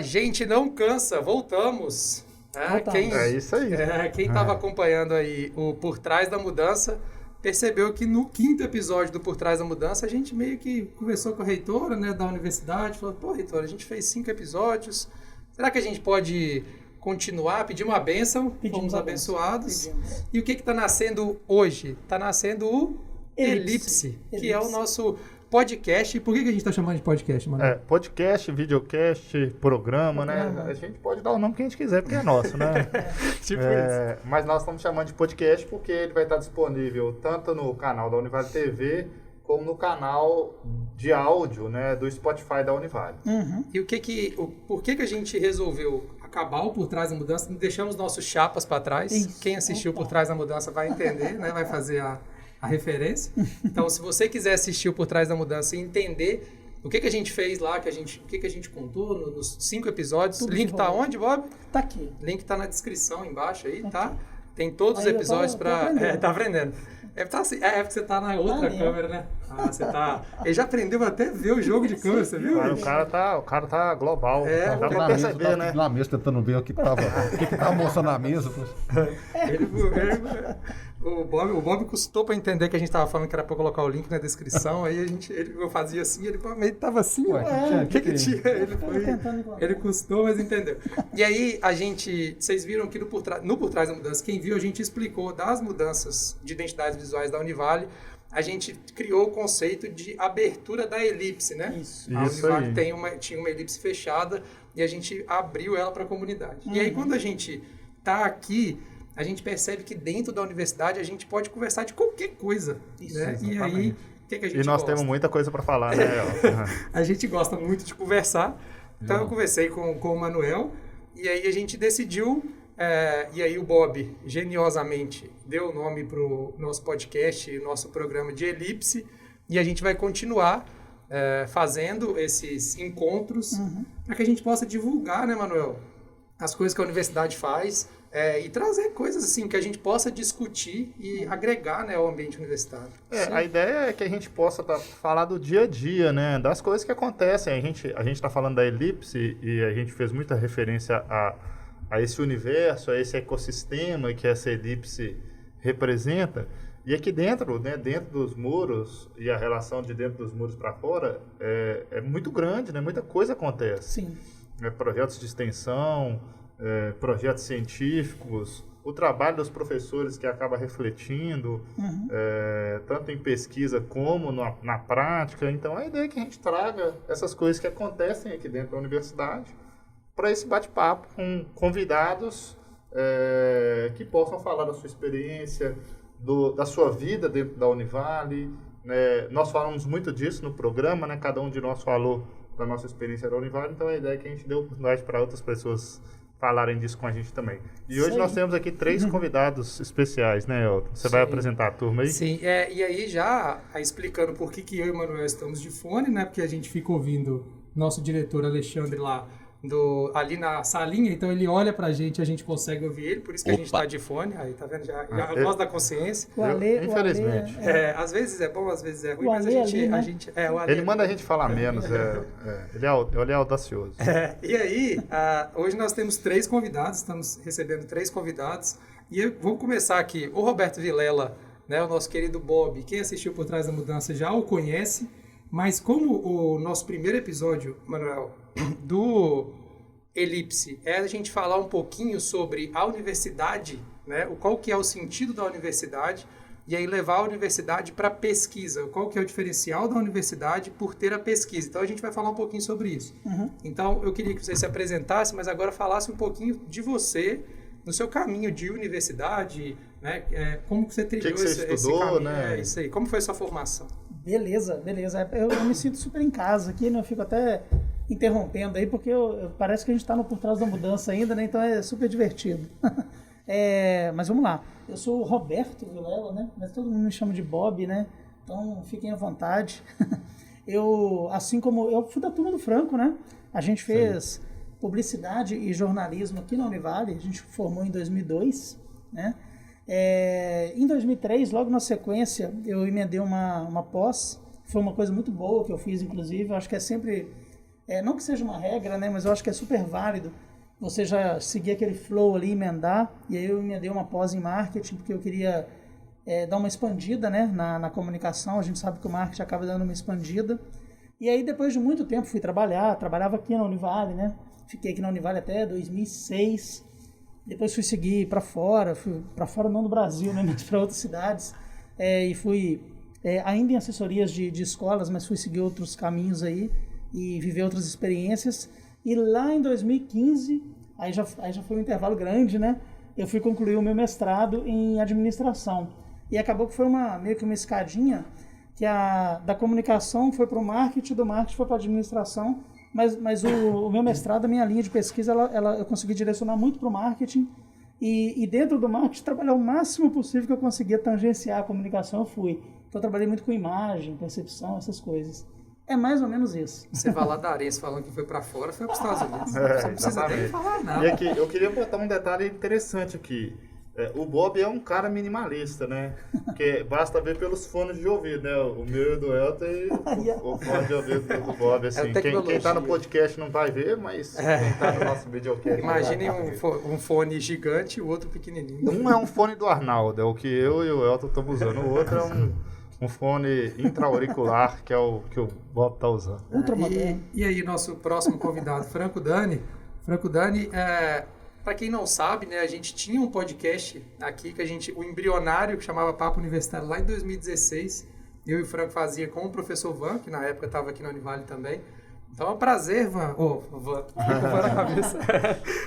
gente não cansa, voltamos. É isso aí. Quem estava acompanhando aí o Por Trás da Mudança, percebeu que no 5º episódio do Por Trás da Mudança, a gente meio que conversou com a reitora, né, da universidade, falou, pô, reitora, a gente fez 5 episódios, será que a gente pode continuar, pedir uma bênção? Fomos abençoados. E o que está nascendo hoje? Está nascendo o Elipse, que é o nosso podcast. Por que a gente está chamando de podcast, mano? Podcast, videocast, programa, né? A gente pode dar o nome que a gente quiser, porque é nosso, né? Tipo isso. Mas nós estamos chamando de podcast porque ele vai estar disponível tanto no canal da Univale TV, como no canal de áudio, né, do Spotify da Univale. E por que a gente resolveu acabar o Por Trás da Mudança? Deixamos nossos chapas para trás. Isso. Quem assistiu Por Trás da Mudança vai entender, né? Vai fazer a referência. Então, se você quiser assistir o Por Trás da Mudança e entender o que a gente fez lá, o que a gente contou nos 5 episódios, o link tá onde, Bob? Tá aqui. O link tá na descrição embaixo aí, tá? Tem todos os episódios para... tá aprendendo. Porque você tá na outra câmera, né? Você tá... Ele já aprendeu até ver o jogo de câmera, você viu? O cara tá global. Dá pra perceber, né? Na mesa, tentando ver o que tava mostrando na mesa. O Bob custou pra entender que a gente tava falando que era pra colocar o link na descrição, aí eu fazia assim, ele tava assim, o que tinha? Ele custou, mas entendeu. E aí, vocês viram que no Por Trás da Mudança, quem viu, a gente explicou das mudanças de identidades visuais da Univale, a gente criou o conceito de abertura da elipse, né? Isso. A Univale tinha uma elipse fechada e a gente abriu ela para a comunidade. E aí, quando a gente tá aqui, a gente percebe que dentro da universidade a gente pode conversar de qualquer coisa. Isso, né? E aí, o que a gente E nós temos muita coisa para falar, né? A gente gosta muito de conversar. Então, eu conversei com o Manuel e aí a gente decidiu... e aí o Bob, geniosamente, deu o nome para o nosso podcast, nosso programa de Elipse, e a gente vai continuar fazendo esses encontros para que a gente possa divulgar, né, Manuel, as coisas que a universidade faz e trazer coisas assim que a gente possa discutir e agregar, né, ao ambiente universitário. A ideia é que a gente possa falar do dia a dia, né, das coisas que acontecem. A gente está falando da Elipse e a gente fez muita referência a esse universo, a esse ecossistema que essa elipse representa. E aqui dentro, né, dentro dos muros, e a relação de dentro dos muros para fora, é muito grande, né? Muita coisa acontece. Sim. Projetos de extensão, projetos científicos, o trabalho dos professores que acaba refletindo, tanto em pesquisa como na prática. Então, a ideia é que a gente traga essas coisas que acontecem aqui dentro da universidade para esse bate-papo com convidados que possam falar da sua experiência, da sua vida dentro da Univale. Nós falamos muito disso no programa, né? Cada um de nós falou da nossa experiência da Univale, então a ideia é que a gente dê oportunidade para outras pessoas falarem disso com a gente também. E hoje nós temos aqui 3 convidados especiais, né, Elton? Você vai apresentar a turma aí? Sim, e aí já explicando por que eu e o Manuel estamos de fone, né? Porque a gente fica ouvindo nosso diretor Alexandre lá ali na salinha, então ele olha pra gente e a gente consegue ouvir ele, por isso que a gente tá de fone, aí tá vendo? Já a voz da consciência. Infelizmente. Às vezes é bom, às vezes é ruim, o mas Ale ali, ele manda a gente falar menos, ele é audacioso. E aí, hoje nós temos 3 convidados, estamos recebendo 3 convidados, e vamos começar aqui. O Roberto Vilela, né, o nosso querido Bob, quem assistiu Por Trás da Mudança já o conhece, mas como o nosso primeiro episódio, Manuel, do Elipse, a gente falar um pouquinho sobre a universidade, né? Qual que é o sentido da universidade, e aí levar a universidade para pesquisa. Qual que é o diferencial da universidade por ter a pesquisa. Então, a gente vai falar um pouquinho sobre isso. Então, eu queria que você se apresentasse, mas agora falasse um pouquinho de você, no seu caminho de universidade, né? Como que você trilhou esse caminho, né? Isso aí. Como foi a sua formação? Beleza. Eu me sinto super em casa aqui, né? Eu fico até interrompendo aí, porque parece que a gente está no Por Trás da Mudança ainda, né? Então é super divertido. Mas vamos lá. Eu sou o Roberto Vilela, né? Mas todo mundo me chama de Bob, né? Então fiquem à vontade. Assim como eu fui da turma do Franco, né? A gente fez publicidade e jornalismo aqui na Univale. A gente formou em 2002, né? Em 2003, logo na sequência, eu emendei uma pós. Foi uma coisa muito boa que eu fiz, inclusive. Eu acho que é sempre Não que seja uma regra, né, mas eu acho que é super válido você já seguir aquele flow ali, emendar. E aí eu emendei uma pós em marketing, porque eu queria dar uma expandida, né, na comunicação. A gente sabe que o marketing acaba dando uma expandida. E aí, depois de muito tempo, fui trabalhava aqui na Univale, né? Fiquei aqui na Univale até 2006. Depois fui seguir para fora não do Brasil, né, mas para outras cidades. E fui ainda em assessorias de escolas, mas fui seguir outros caminhos aí e viver outras experiências. E lá em 2015, aí já foi um intervalo grande, né? Eu fui concluir o meu mestrado em administração. E acabou que foi meio que uma escadinha, que da comunicação foi para o marketing, do marketing foi para a administração, mas o meu mestrado, a minha linha de pesquisa, eu consegui direcionar muito para o marketing, e dentro do marketing trabalhar o máximo possível que eu conseguia tangenciar a comunicação, eu fui. Então eu trabalhei muito com imagem, percepção, essas coisas. É mais ou menos isso. Você valadarense falando que foi para fora, foi para os Estados Unidos. Você não precisa nem falar nada. E aqui, eu queria botar um detalhe interessante aqui. O Bob é um cara minimalista, né? Porque basta ver pelos fones de ouvido, né? O meu e do Elton e o fone de ouvido do Bob, assim. Quem tá no podcast não vai ver, mas quem tá no nosso videocast... Imaginem um fone gigante e o outro pequenininho. Um é um fone do Arnaldo, é o que eu e o Elton estamos usando. O outro é um fone intra-auricular, que é o que o Bob tá usando. E aí, nosso próximo convidado, Franco Dani. Franco Dani, para quem não sabe, né, a gente tinha um podcast aqui, o embrionário, que chamava Papo Universitário, lá em 2016. Eu e o Franco fazia com o professor Van, que na época estava aqui na Univale também. Então é um prazer, Van. Van, na cabeça.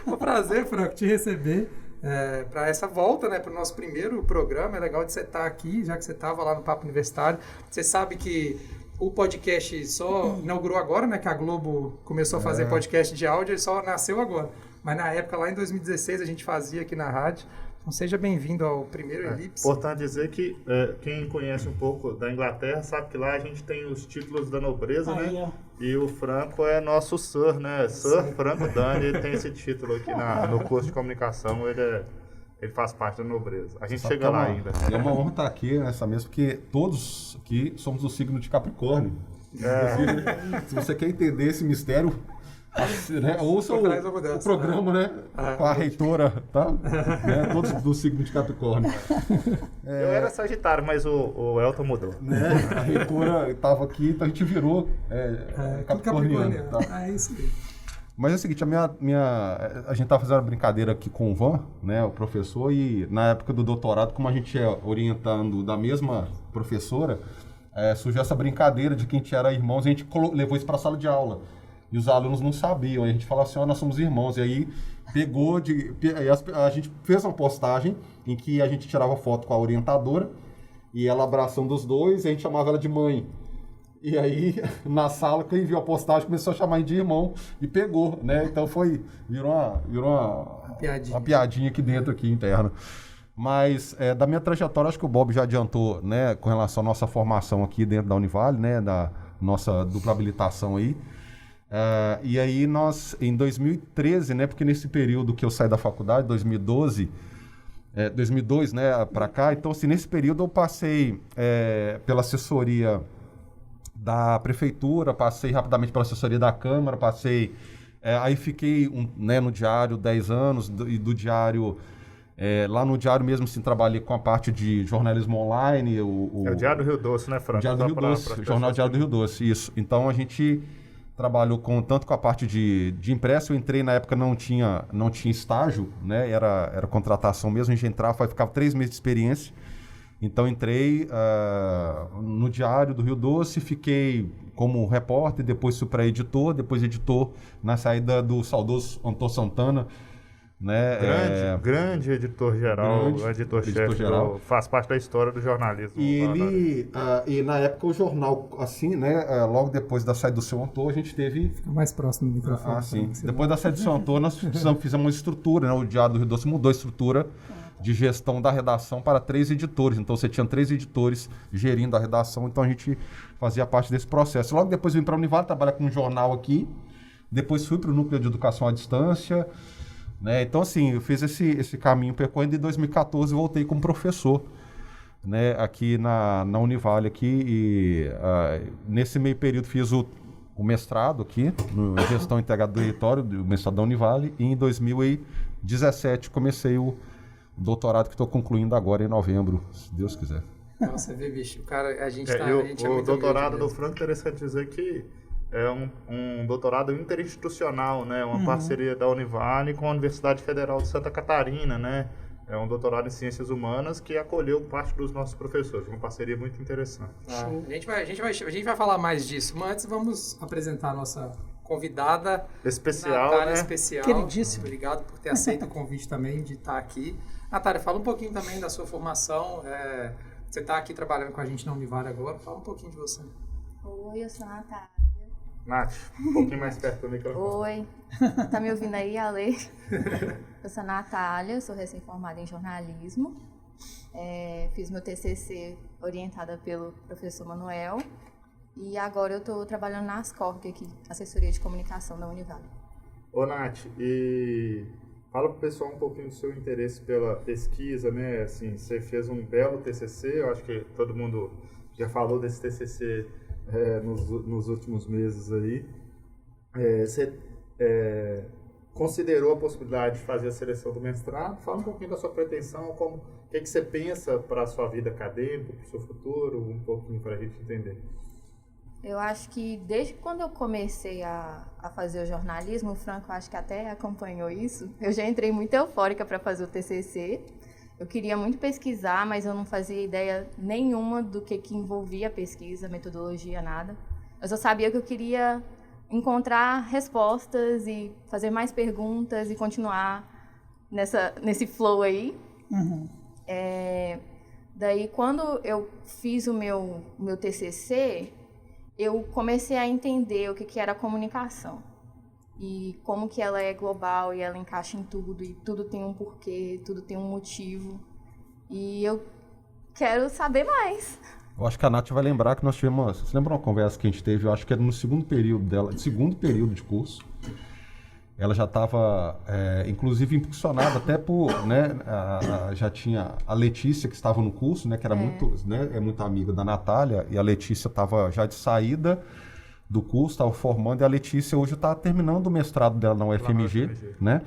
É um prazer, Franco, te receber para essa volta, né, para o nosso primeiro programa. É legal de você estar aqui, já que você estava lá no Papo Universitário. Você sabe que o podcast só inaugurou agora, né, que a Globo começou a fazer podcast de áudio, ele só nasceu agora. Mas na época, lá em 2016, a gente fazia aqui na rádio. Então seja bem-vindo ao primeiro Elipse. Importante dizer que quem conhece um pouco da Inglaterra sabe que lá a gente tem os títulos da nobreza, né? E o Franco é nosso Sir, né? Sir Franco Dani, ele tem esse título aqui no curso de comunicação, ele faz parte da nobreza. A gente chega lá ainda. É uma honra estar aqui nessa mesa, porque todos aqui somos do signo de Capricórnio. Se você quer entender esse mistério... né? Ouça o programa, né? Com a reitora, tá? Né? Todos do signo de Capricórnio. Eu era Sagitário, mas o Elton mudou. Né? A reitora estava aqui, então a gente virou capricorniano. Tá? É isso aí. Mas é o seguinte, a gente estava fazendo uma brincadeira aqui com o Van, né, o professor, e na época do doutorado, como a gente é orientando da mesma professora, surgiu essa brincadeira de que a gente era irmãos, e a gente levou isso para a sala de aula. E os alunos não sabiam. Aí a gente falou assim, nós somos irmãos. E aí a gente fez uma postagem em que a gente tirava foto com a orientadora e ela abraçando os dois, e a gente chamava ela de mãe. E aí, na sala, quem viu a postagem começou a chamar a gente de irmão e pegou, né? Então virou uma piadinha aqui dentro, aqui interna. Mas da minha trajetória, acho que o Bob já adiantou, né, com relação à nossa formação aqui dentro da Univale, né, da nossa dupla habilitação aí. E aí nós, em 2013, né, porque nesse período que eu saí da faculdade, 2002, né, para cá, então assim, nesse período eu passei pela assessoria da prefeitura, passei rapidamente pela assessoria da Câmara, aí fiquei no Diário 10 anos, e do Diário, lá no Diário mesmo, assim, trabalhei com a parte de jornalismo online. É o Diário do Rio Doce, né, Franco? Diário do Rio Doce, Jornal Diário do Rio Doce, isso. Então a gente trabalhou tanto com a parte de impresso. Eu entrei, na época não tinha estágio, né? Era contratação mesmo, a gente entrava, ficava 3 meses de experiência. Então entrei no Diário do Rio Doce, fiquei como repórter, depois fui para editor, depois editor na saída do saudoso Antônio Santana, né? Grande editor-geral, editor-chefe, faz parte da história do jornalismo. E e na época o jornal, assim, né? Logo depois da saída do seu Antônio, a gente teve... Fica mais próximo do microfone. Sim. Depois da saída do seu Antônio, nós fizemos uma estrutura, né? O Diário do Rio Doce mudou a estrutura de gestão da redação para 3 editores. Então você tinha 3 editores gerindo a redação, então a gente fazia parte desse processo. Logo depois vim para a Univale, trabalhar com um jornal aqui, depois fui para o Núcleo de Educação à Distância, né? Então assim, eu fiz esse caminho percorrendo. Em 2014 voltei como professor, né? Aqui na Univale aqui, e nesse meio período fiz o o mestrado aqui, no Gestão Integrada do Território, o mestrado da Univale, e em 2017 comecei o doutorado que estou concluindo agora em novembro, se Deus quiser. Nossa, vê, bicho, o cara, a gente o doutorado do Franco, interessante dizer que é um doutorado interinstitucional, né? Uma parceria da Univale com a Universidade Federal de Santa Catarina, né? É um doutorado em Ciências Humanas que acolheu parte dos nossos professores. Uma parceria muito interessante. A gente vai falar mais disso, mas antes vamos apresentar a nossa convidada especial, Natália, né? especial. Queridíssima. Obrigado por ter aceito o convite também de estar aqui. Natália, fala um pouquinho também da sua formação. Você está aqui trabalhando com a gente na Univale agora. Fala um pouquinho de você. Oi, eu sou a Natália. Nath, um pouquinho mais perto do microfone. Oi, tá me ouvindo aí, Ale? Eu sou a Natália, sou recém-formada em jornalismo. Fiz meu TCC orientada pelo professor Manuel. E agora eu estou trabalhando na Ascorg aqui, Assessoria de Comunicação da Univale. Ô, Nath, e fala pro pessoal um pouquinho do seu interesse pela pesquisa, né? Assim, você fez um belo TCC, eu acho que todo mundo já falou desse TCC nos últimos meses aí. Você considerou a possibilidade de fazer a seleção do mestrado? Fala um pouquinho da sua pretensão, o que você pensa para a sua vida acadêmica, para o seu futuro, um pouquinho para a gente entender. Eu acho que desde quando eu comecei a fazer o jornalismo, o Franco acho que até acompanhou isso, eu já entrei muito eufórica para fazer o TCC. Eu queria muito pesquisar, mas eu não fazia ideia nenhuma do que envolvia a pesquisa, metodologia, nada. Eu só sabia que eu queria encontrar respostas e fazer mais perguntas e continuar nesse flow aí. Daí, quando eu fiz o meu TCC, eu comecei a entender o que era a comunicação. E como que ela é global e ela encaixa em tudo, e tudo tem um porquê, tudo tem um motivo. E eu quero saber mais. Eu acho que a Nath vai lembrar que nós tivemos... Você lembra uma conversa que a gente teve? Eu acho que era no segundo período dela, segundo período de curso. Ela já estava, inclusive, impulsionada até por... Né, já tinha a Letícia, que estava no curso, né, que era muito amiga da Natália, e a Letícia estava já de saída do curso, estava formando, e a Letícia hoje está terminando o mestrado dela na UFMG, né,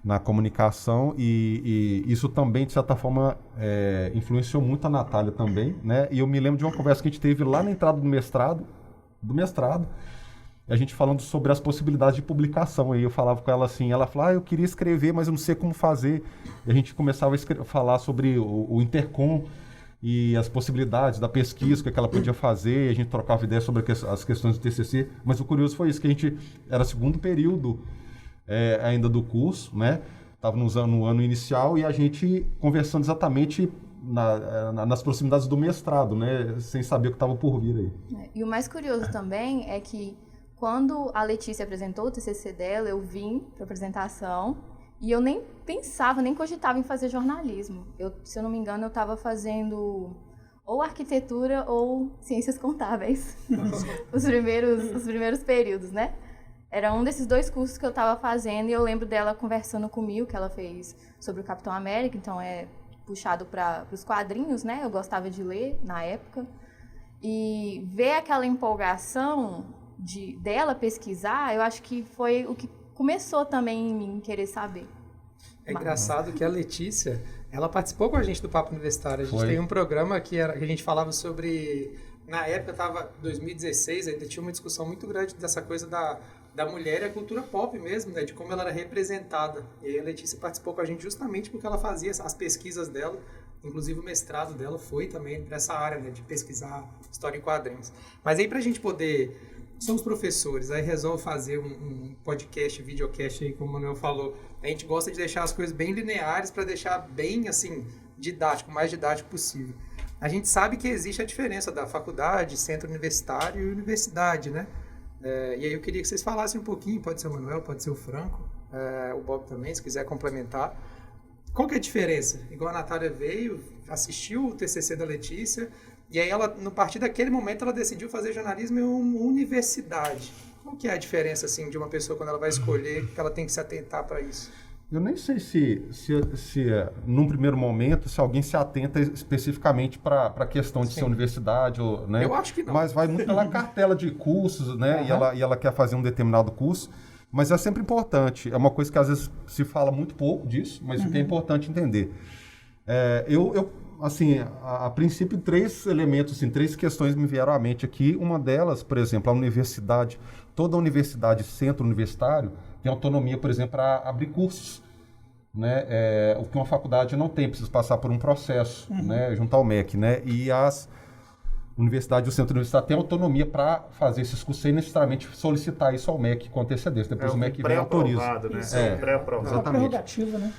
na comunicação, e isso também, de certa forma, influenciou muito a Natália também, né, e eu me lembro de uma conversa que a gente teve lá na entrada do mestrado, a gente falando sobre as possibilidades de publicação, aí eu falava com ela assim, ela falava, eu queria escrever, mas eu não sei como fazer, e a gente começava a falar sobre o Intercom, e as possibilidades da pesquisa, o que ela podia fazer, a gente trocava ideias sobre as questões do TCC, mas o curioso foi isso, que a gente era segundo período ainda do curso, né? Estava no ano inicial e a gente conversando exatamente nas proximidades do mestrado, né? Sem saber o que estava por vir aí. E o mais curioso também é que quando a Letícia apresentou o TCC dela, eu vim para a apresentação. E eu nem pensava, nem cogitava em fazer jornalismo. Se eu não me engano, eu estava fazendo ou arquitetura ou ciências contábeis. os primeiros períodos, né? Era um desses dois cursos que eu estava fazendo e eu lembro dela conversando comigo, que ela fez sobre o Capitão América, então é puxado para os quadrinhos, né? Eu gostava de ler na época. E ver aquela empolgação dela pesquisar, eu acho que foi o que começou também em mim querer saber. É engraçado que a Letícia, ela participou com a gente do Papo Universitário. A gente tem um programa que a gente falava sobre... Na época, estava 2016, ainda tinha uma discussão muito grande dessa coisa da mulher e a cultura pop mesmo, né? De como ela era representada. E aí a Letícia participou com a gente justamente porque ela fazia as pesquisas dela, inclusive o mestrado dela foi também para essa área, né? De pesquisar história em quadrinhos. Mas aí, para a gente poder... Somos professores, aí resolve fazer um podcast, videocast aí, como o Manuel falou. A gente gosta de deixar as coisas bem lineares para deixar bem, assim, didático, o mais didático possível. A gente sabe que existe a diferença da faculdade, centro universitário e universidade, né? E aí eu queria que vocês falassem um pouquinho, pode ser o Manuel, pode ser o Franco, o Bob também, se quiser complementar. Qual que é a diferença? Igual a Natália veio, assistiu o TCC da Letícia... E aí, ela, no partir daquele momento, ela decidiu fazer jornalismo em uma universidade. Qual que é a diferença, assim, de uma pessoa quando ela vai escolher, que ela tem que se atentar para isso? Eu nem sei se num primeiro momento, se alguém se atenta especificamente para a questão de ser universidade, ou, né? Eu acho que não. Mas vai muito pela cartela de cursos, né? E ela quer fazer um determinado curso. Mas é sempre importante. É uma coisa que às vezes se fala muito pouco disso, mas o que é importante entender. Assim, a princípio, 3 elementos, assim, 3 questões me vieram à mente aqui. Uma delas, por exemplo, a universidade, toda universidade, centro universitário, tem autonomia, por exemplo, para abrir cursos, né? O que uma faculdade não tem, precisa passar por um processo, né? Junto ao MEC, né? E as universidades, o centro universitário tem autonomia para fazer esses cursos sem necessariamente solicitar isso ao MEC com antecedência. Depois o MEC vem e autoriza. Né? Pré-aprovado. É uma prerrogativa, né?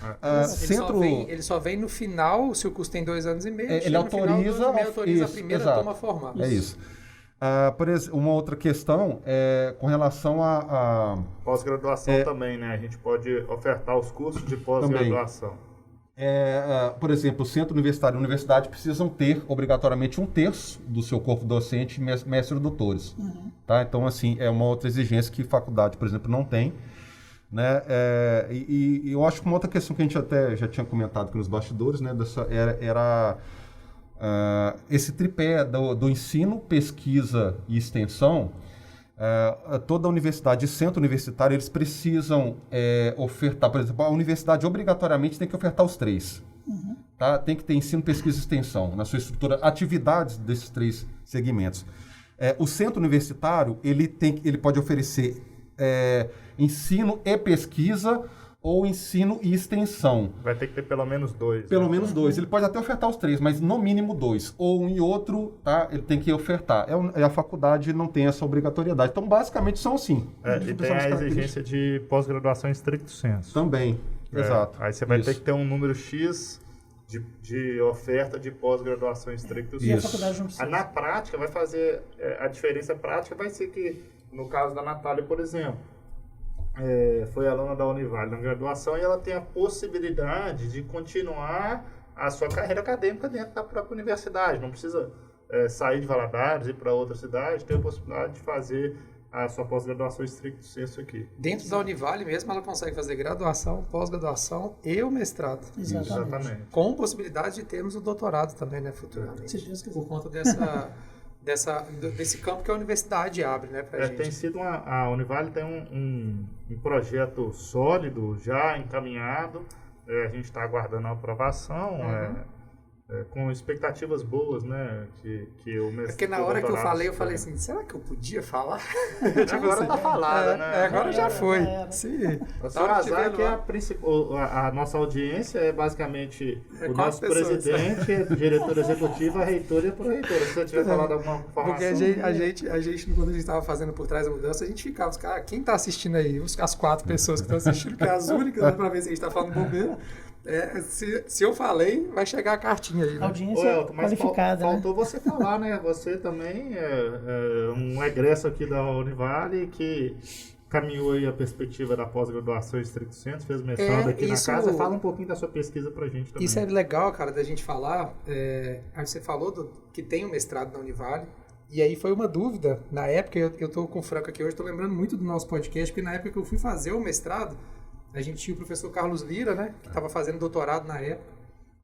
Ele só vem no final, se o curso tem 2 anos e meio. Ele autoriza, autoriza a primeira turma formada. É isso. Por exemplo, uma outra questão é com relação a pós-graduação também, né? A gente pode ofertar os cursos de pós-graduação. Por exemplo, o centro universitário e a universidade precisam ter obrigatoriamente 1/3 do seu corpo docente mestres doutores. Tá? Então, assim, é uma outra exigência que faculdade, por exemplo, não tem. Né? E eu acho que uma outra questão que a gente até já tinha comentado aqui nos bastidores, né, era esse tripé do ensino, pesquisa e extensão. Toda universidade e centro universitário, eles precisam ofertar, por exemplo, a universidade obrigatoriamente tem que ofertar os 3. Tá? Tem que ter ensino, pesquisa e extensão na sua estrutura, atividades desses 3 segmentos. O centro universitário, ele pode oferecer ensino e pesquisa ou ensino e extensão. Vai ter que ter pelo menos 2. Pelo menos 2. Ele pode até ofertar os 3, mas no mínimo 2. Ou um e outro, tá? Ele tem que ofertar. A faculdade não tem essa obrigatoriedade. Então, basicamente, são assim. E tem a exigência de pós-graduação em stricto sensu. Também, exato. Aí você vai ter que ter um número X de oferta de pós-graduação em stricto sensu. E a faculdade não precisa. Na prática, vai fazer... a diferença prática vai ser que, no caso da Natália, por exemplo, foi aluna da Univale na graduação e ela tem a possibilidade de continuar a sua carreira acadêmica dentro da própria universidade. Não precisa sair de Valadares, ir para outra cidade, tem a possibilidade de fazer a sua pós-graduação stricto sensu aqui. Dentro da Univale mesmo, ela consegue fazer graduação, pós-graduação e o mestrado. Exatamente. Com possibilidade de termos o doutorado também, né, futuramente. Por conta desse campo que a universidade abre, né, pra gente. Tem sido a Univale tem um projeto sólido, já encaminhado. A gente está aguardando a aprovação, com expectativas boas, né? Que o mestrado, porque na hora que eu falei assim, será que eu podia falar? Agora tá falada, né? Agora já foi. Sim. Só azar que a nossa audiência é basicamente o nosso presidente, diretora executiva, reitora e pró-reitora. Se você tiver falado alguma informação... Porque a gente, quando a gente estava fazendo Por Trás da Mudança, a gente ficava, quem está assistindo aí? As 4 pessoas que estão assistindo, que é as únicas, para ver se a gente está falando bobeira. Se eu falei, vai chegar a cartinha aí. Né? Audiência qualificada. Faltou você falar, né? Você também é um egresso aqui da Univale que caminhou aí a perspectiva da pós-graduação em stricto sensu, fez mestrado aqui na casa. Fala um pouquinho da sua pesquisa pra gente também. Isso é legal, cara, da gente falar. Aí você falou que tem um mestrado na Univale. E aí foi uma dúvida. Na época, eu tô com o Franco aqui hoje, tô lembrando muito do nosso podcast, porque na época que eu fui fazer o mestrado, a gente tinha o professor Carlos Lira, né? Que estava fazendo doutorado na época.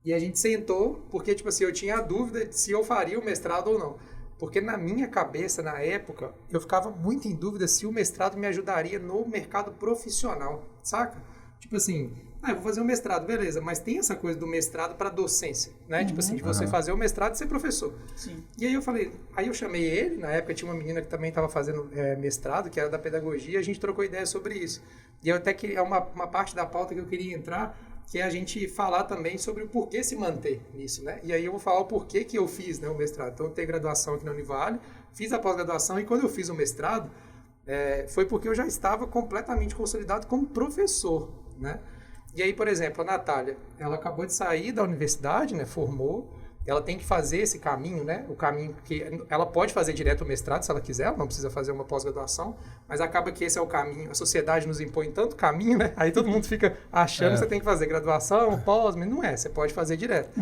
E a gente sentou, porque, tipo assim, eu tinha a dúvida de se eu faria o mestrado ou não. Porque na minha cabeça, na época, eu ficava muito em dúvida se o mestrado me ajudaria no mercado profissional, saca? Tipo assim, eu vou fazer um mestrado, beleza, mas tem essa coisa do mestrado para docência, né? Tipo assim, de você fazer o mestrado e ser professor. Sim. E aí eu falei, eu chamei ele, na época tinha uma menina que também estava fazendo mestrado, que era da pedagogia, e a gente trocou ideia sobre isso. E eu até que é uma parte da pauta que eu queria entrar, que é a gente falar também sobre o porquê se manter nisso, né? E aí eu vou falar o porquê que eu fiz, né, o mestrado. Então eu tenho graduação aqui na Univale, fiz a pós-graduação, e quando eu fiz o mestrado, foi porque eu já estava completamente consolidado como professor, né? E aí, por exemplo, a Natália, ela acabou de sair da universidade, né, formou, ela tem que fazer esse caminho, né? O caminho que ela pode fazer direto o mestrado, se ela quiser, ela não precisa fazer uma pós-graduação, mas acaba que esse é o caminho. A sociedade nos impõe tanto caminho, né? Aí todo mundo fica achando que você tem que fazer graduação, pós, mas não é, você pode fazer direto.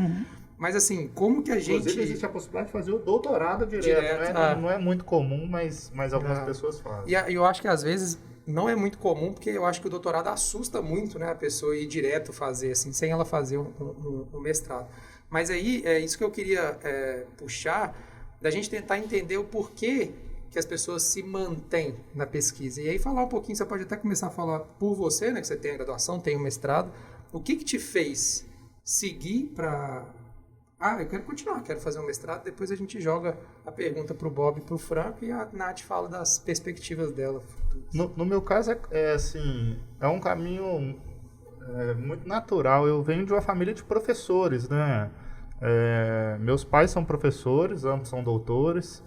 Mas assim, como que a gente... Inclusive, existe a possibilidade de fazer o doutorado direto, né? Não é muito comum, mas algumas pessoas fazem. E eu acho que às vezes não é muito comum, porque eu acho que o doutorado assusta muito, né, a pessoa ir direto fazer, assim, sem ela fazer um mestrado. Mas aí, é isso que eu queria puxar, da gente tentar entender o porquê que as pessoas se mantêm na pesquisa. E aí falar um pouquinho, você pode até começar a falar por você, né, que você tem a graduação, tem o mestrado, o que te fez seguir para... eu quero continuar, quero fazer um mestrado, depois a gente joga a pergunta para o Bob e para o Franco e a Nath fala das perspectivas dela. No meu caso, é um caminho muito natural. Eu venho de uma família de professores, né? Meus pais são professores, ambos são doutores.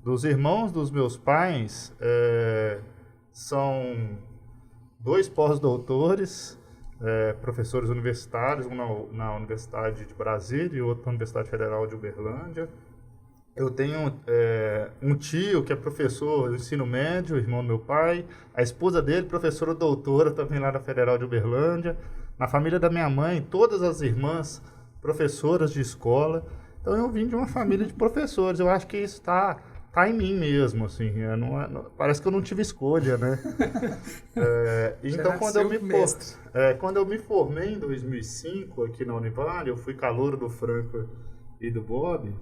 Dos irmãos dos meus pais, são 2 pós-doutores, professores universitários, um na Universidade de Brasília e outro na Universidade Federal de Uberlândia. Eu tenho um tio que é professor do ensino médio, irmão do meu pai. A esposa dele, professora doutora, também lá na Federal de Uberlândia. Na família da minha mãe, todas as irmãs professoras de escola. Então eu vim de uma família de professores. Eu acho que isso está em mim mesmo, assim. Parece que eu não tive escolha, né? Então quando eu me formei em 2005 aqui na Univale, eu fui calouro do Franco e do Bob,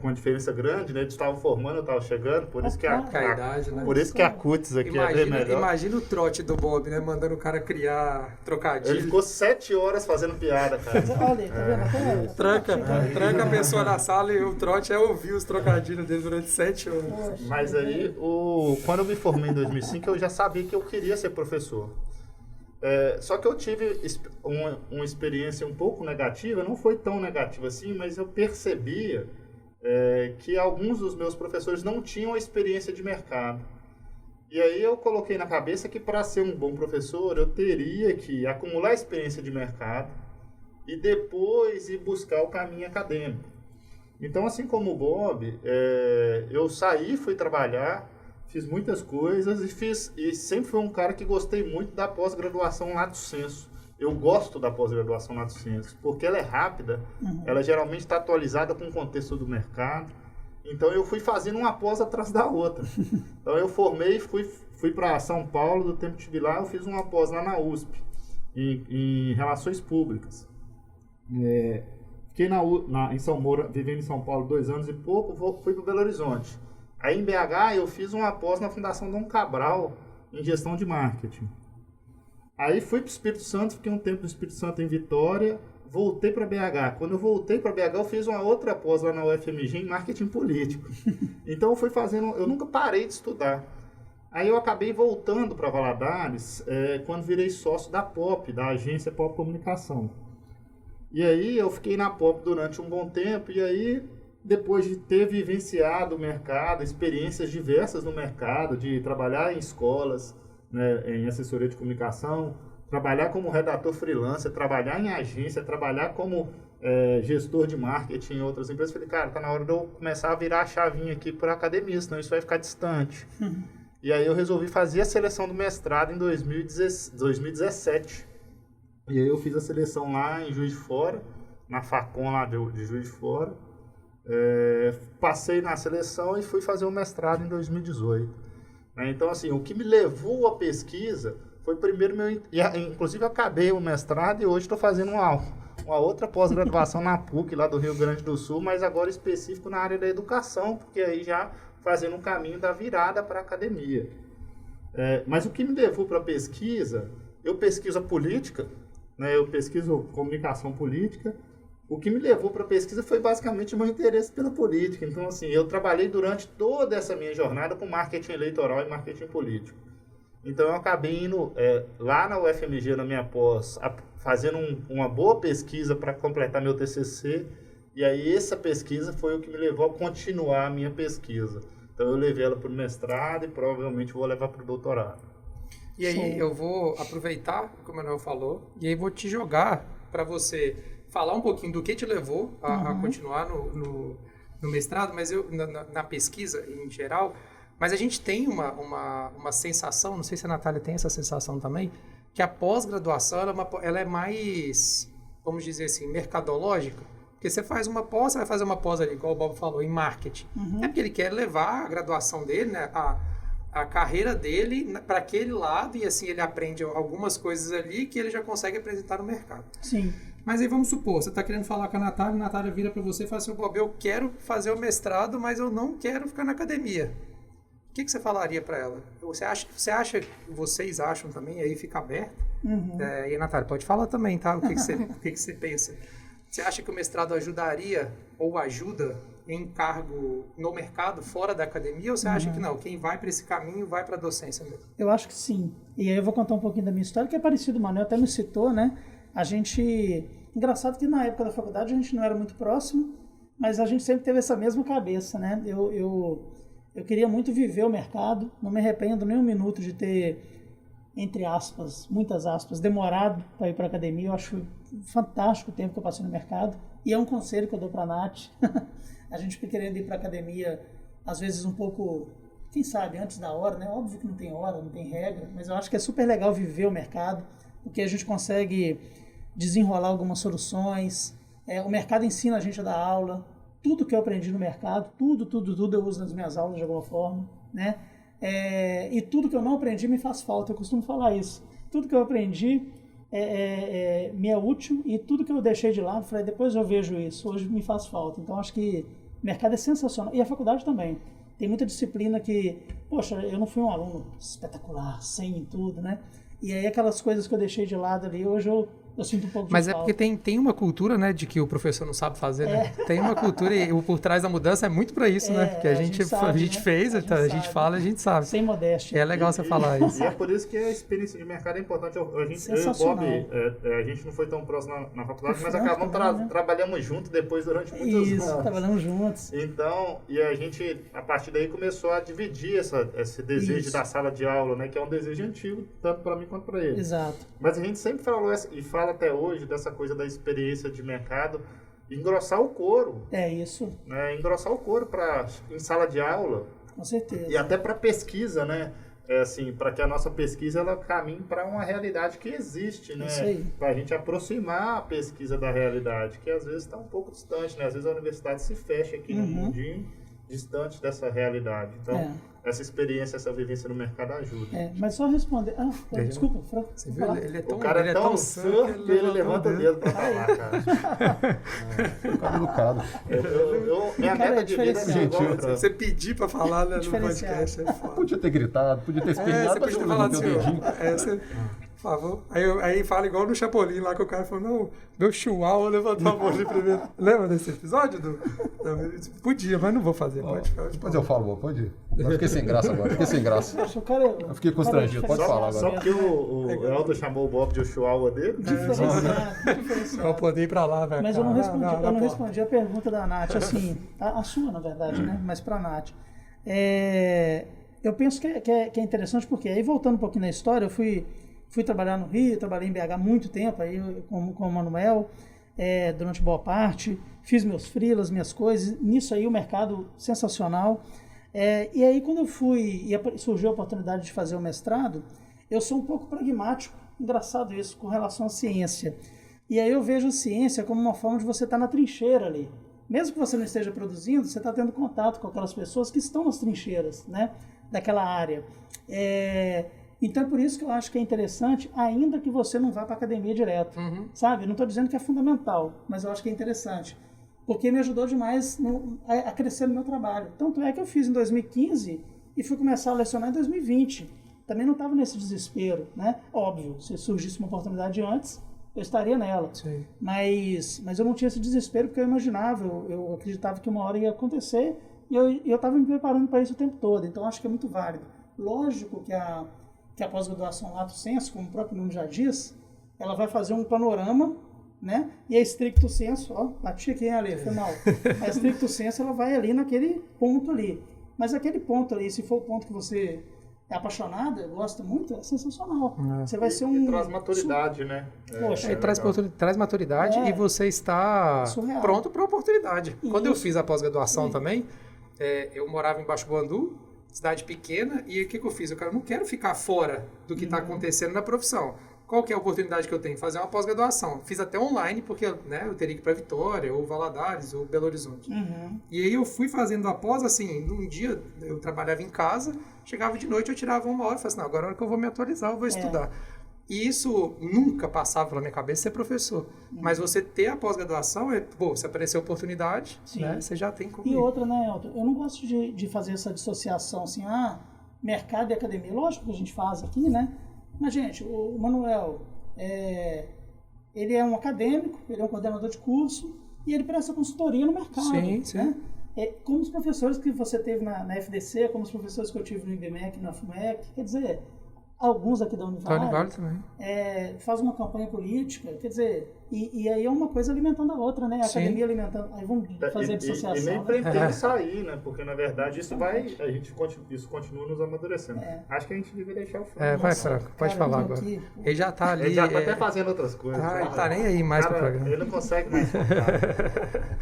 com diferença grande, né? Eles estavam formando, eu estava chegando, por isso que a idade, né? Por isso que a CUTS aqui é bem melhor. Imagina o trote do Bob, né? Mandando o cara criar trocadilho. Ele ficou 7 horas fazendo piada, cara. Olha, tá vendo? Tranca a pessoa na sala e o trote é ouvir os trocadilhos dele durante 7 horas. Mas aí, quando eu me formei em 2005, eu já sabia que eu queria ser professor. Só que eu tive uma experiência um pouco negativa, não foi tão negativa assim, mas eu percebia que alguns dos meus professores não tinham a experiência de mercado. E aí eu coloquei na cabeça que para ser um bom professor eu teria que acumular experiência de mercado e depois ir buscar o caminho acadêmico. Então, assim como o Bob, eu saí, fui trabalhar, fiz muitas coisas e sempre fui um cara que gostei muito da pós-graduação lato sensu. Eu gosto da pós-graduação lato sensu, porque ela é rápida, ela geralmente está atualizada com o contexto do mercado. Então eu fui fazendo uma pós atrás da outra. Então eu formei, fui para São Paulo, do tempo que estive lá, eu fiz uma pós lá na USP, em Relações Públicas. Fiquei em São Moura, vivendo em São Paulo 2 anos e pouco, fui para Belo Horizonte. Aí em BH eu fiz uma pós na Fundação Dom Cabral em gestão de marketing. Aí fui para o Espírito Santo, fiquei um tempo no Espírito Santo em Vitória, voltei para BH. Quando eu voltei para BH eu fiz uma outra pós lá na UFMG em marketing político. Então eu fui fazendo, eu nunca parei de estudar. Aí eu acabei voltando para Valadares quando virei sócio da POP, da agência Pop Comunicação. E aí eu fiquei na POP durante um bom tempo e aí depois de ter vivenciado o mercado, experiências diversas no mercado, de trabalhar em escolas, né, em assessoria de comunicação, trabalhar como redator freelancer, trabalhar em agência, trabalhar como gestor de marketing em outras empresas, falei, cara, tá na hora de eu começar a virar a chavinha aqui para academia, senão isso vai ficar distante. E aí eu resolvi fazer a seleção do mestrado em 2017. E aí eu fiz a seleção lá em Juiz de Fora, na Facom lá de Juiz de Fora. Passei na seleção e fui fazer o mestrado em 2018. Então, assim, o que me levou à pesquisa foi primeiro inclusive acabei o mestrado e hoje estou fazendo uma outra pós-graduação na PUC, lá do Rio Grande do Sul, mas agora específico na área da educação, porque aí já fazendo um caminho da virada para a academia. Mas o que me levou para a pesquisa, eu pesquiso a política, né, eu pesquiso comunicação política. O que me levou para a pesquisa foi basicamente o meu interesse pela política. Então, assim, eu trabalhei durante toda essa minha jornada com marketing eleitoral e marketing político. Então, eu acabei indo lá na UFMG, na minha pós, fazendo uma boa pesquisa para completar meu TCC. E aí, essa pesquisa foi o que me levou a continuar a minha pesquisa. Então, eu levei ela para o mestrado e provavelmente vou levar para o doutorado. E aí, eu vou aproveitar, como o Manuel falou, e aí vou te jogar para você falar um pouquinho do que te levou a continuar no mestrado, mas eu na pesquisa em geral, mas a gente tem uma sensação, não sei se a Natália tem essa sensação também, que a pós-graduação ela é mais, vamos dizer assim, mercadológica, porque você faz uma pós, você vai fazer uma pós ali, igual o Bob falou, em marketing. É porque ele quer levar a graduação dele, né, a carreira dele para aquele lado e assim ele aprende algumas coisas ali que ele já consegue apresentar no mercado. Sim. Mas aí vamos supor, você está querendo falar com a Natália vira para você e fala assim, Bob, eu quero fazer o mestrado, mas eu não quero ficar na academia. O que você falaria para ela? Vocês acham também, aí fica aberto. E a Natália, pode falar também, tá? O que você pensa? Você acha que o mestrado ajudaria ou ajuda em cargo no mercado, fora da academia, ou você acha que não? Quem vai para esse caminho vai para a docência mesmo? Eu acho que sim. E aí eu vou contar um pouquinho da minha história, que é parecido, o Manuel até me citou, né? A gente... Engraçado que na época da faculdade a gente não era muito próximo, mas a gente sempre teve essa mesma cabeça, né? Eu queria muito viver o mercado, não me arrependo nem um minuto de ter, entre aspas, muitas aspas, demorado para ir para a academia. Eu acho fantástico o tempo que eu passei no mercado. E é um conselho que eu dou para a Nath. A gente fica querendo ir para a academia, às vezes um pouco, quem sabe, antes da hora, né? Óbvio que não tem hora, não tem regra, mas eu acho que é super legal viver o mercado, porque a gente consegue desenrolar algumas soluções. O mercado ensina a gente a dar aula. Tudo que eu aprendi no mercado, tudo eu uso nas minhas aulas de alguma forma, né? E tudo que eu não aprendi me faz falta, eu costumo falar isso. Tudo que eu aprendi me é útil e tudo que eu deixei de lado, falei, depois eu vejo isso, hoje me faz falta. Então, acho que o mercado é sensacional. E a faculdade também. Tem muita disciplina que, poxa, eu não fui um aluno espetacular, 100 em tudo, né? E aí aquelas coisas que eu deixei de lado ali, hoje eu sinto um pouco de Mas falta. É porque tem uma cultura, né, de que o professor não sabe fazer, né? Tem uma cultura e o por trás da mudança é muito para isso, né? Que a gente sabe, fez, né? a gente fala, a gente sabe. Sem modéstia. É legal você falar isso. E é por isso que a experiência de mercado é importante. Eu e o Bob, a gente não foi tão próximo na faculdade, mas acabamos trabalhamos juntos depois durante muitos anos. Isso, trabalhamos juntos. Então, e a gente, a partir daí, começou a dividir esse desejo da sala de aula, né? Que é um desejo antigo, tanto para mim quanto para ele. Exato. Mas a gente sempre falou, e fala até hoje, dessa coisa da experiência de mercado, engrossar o couro. É isso. Né? Engrossar o couro em sala de aula. Com certeza. E até para pesquisa, né? Assim, para que a nossa pesquisa ela caminhe para uma realidade que existe, né? Para a gente aproximar a pesquisa da realidade, que às vezes está um pouco distante, né? Às vezes a universidade se fecha aqui no mundinho, distante dessa realidade. Então, essa experiência, essa vivência no mercado ajuda. Mas só responder... desculpa, Franco. Você viu? Ele é tão, o cara é tão santo que ele levanta o dedo para falar, cara. Ficava educado. Minha meta de vida é gentil. Você pedir para falar, né, no podcast é foda. Podia ter gritado, podia ter esperneado, você podia ter falado assim, por favor. Aí fala igual no Chapolin lá, que o cara falou, não, meu chihuahua levantou a mão de primeiro. Lembra desse episódio? Podia, mas não vou fazer. Pode. Mas eu falo, pode ir. Eu fiquei sem graça agora, Eu fiquei constrangido, pode falar agora. Só porque o Eldo chamou o Bob de chihuahua dele? Diferenciado. Eu poder ir pra lá, velho. Mas eu não respondi a pergunta da Nath, assim, a sua, na verdade, né? Mas pra Nath. Eu penso que é interessante porque, aí voltando um pouquinho na história, eu fui trabalhar no Rio, trabalhei em BH há muito tempo, aí com o Manuel, durante boa parte, fiz meus freelas, minhas coisas, nisso aí o mercado sensacional. E aí quando eu fui, e surgiu a oportunidade de fazer o mestrado, eu sou um pouco pragmático, engraçado isso, com relação à ciência. E aí eu vejo a ciência como uma forma de você estar na trincheira ali. Mesmo que você não esteja produzindo, você está tendo contato com aquelas pessoas que estão nas trincheiras, né, daquela área. Então é por isso que eu acho que é interessante, ainda que você não vá para a academia direto, sabe? Não estou dizendo que é fundamental, mas eu acho que é interessante, porque me ajudou demais a crescer no meu trabalho. Tanto é que eu fiz em 2015 e fui começar a lecionar em 2020. Também não estava nesse desespero, né? Óbvio, se surgisse uma oportunidade antes, eu estaria nela. Sim. Mas eu não tinha esse desespero porque eu imaginava, eu acreditava que uma hora ia acontecer e eu estava me preparando para isso o tempo todo. Então acho que é muito válido. Lógico que a pós-graduação lato sensu, como o próprio nome já diz, ela vai fazer um panorama, né? E a stricto sensu, bati aqui, Ali, foi mal. A stricto sensu, ela vai ali naquele ponto ali. Mas aquele ponto ali, se for o ponto que você é apaixonada, gosta muito, é sensacional. Você vai ser um... E traz maturidade, né? Poxa, traz maturidade e você está pronto para a oportunidade. Isso. Quando eu fiz a pós-graduação também, eu morava em Baixo Guandu, cidade pequena, e o que eu fiz? Eu não quero ficar fora do que está acontecendo na profissão. qual que é a oportunidade que eu tenho? Fazer uma pós-graduação. Fiz até online, porque né, eu teria que ir para Vitória, ou Valadares, ou Belo Horizonte. E aí eu fui fazendo a pós, assim, num dia eu trabalhava em casa, chegava de noite, eu tirava 1 hora e falava assim, não, agora é a hora que eu vou me atualizar, eu vou estudar. E isso nunca passava pela minha cabeça ser professor. Mas você ter a pós-graduação, se aparecer oportunidade, né, você já tem como. E outra, né, Elton? Eu não gosto de fazer essa dissociação assim, mercado e academia. Lógico que a gente faz aqui, né? Mas, gente, o Manuel, ele é um acadêmico, ele é um coordenador de curso e ele presta consultoria no mercado. Sim, sim. Né? Como os professores que você teve na FDC, como os professores que eu tive no IBMEC, na FUMEC, quer dizer, alguns aqui da Univale também. Faz uma campanha política, quer dizer, e aí é uma coisa alimentando a outra, né? A academia alimentando, aí vamos fazer a dissociação. E nem pretende sair, né? Porque, na verdade, isso continua nos amadurecendo. Acho que a gente deveria deixar o Franco. Vai, Franco, pode falar agora. Ele já tá ali. Ele já tá até fazendo outras coisas. Ele tá nem aí mais pro programa. Ele não consegue mais focar.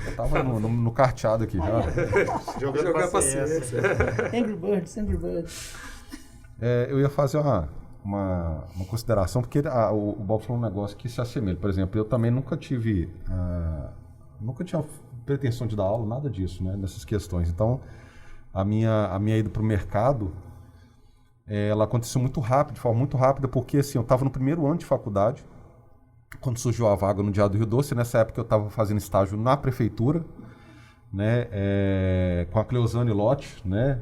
Eu tava no carteado aqui já. Jogando paciência. Angry Birds. Eu ia fazer uma consideração, porque o Bob falou um negócio que se assemelha. Por exemplo, eu também nunca tinha pretensão de dar aula, nada disso, né, nessas questões. Então, a minha ida para o mercado, ela aconteceu muito rápido, de forma muito rápida, porque assim, eu estava no primeiro ano de faculdade, quando surgiu a vaga no Diário do Rio Doce. Nessa época eu estava fazendo estágio na prefeitura, né, com a Cleusane Lotti, né,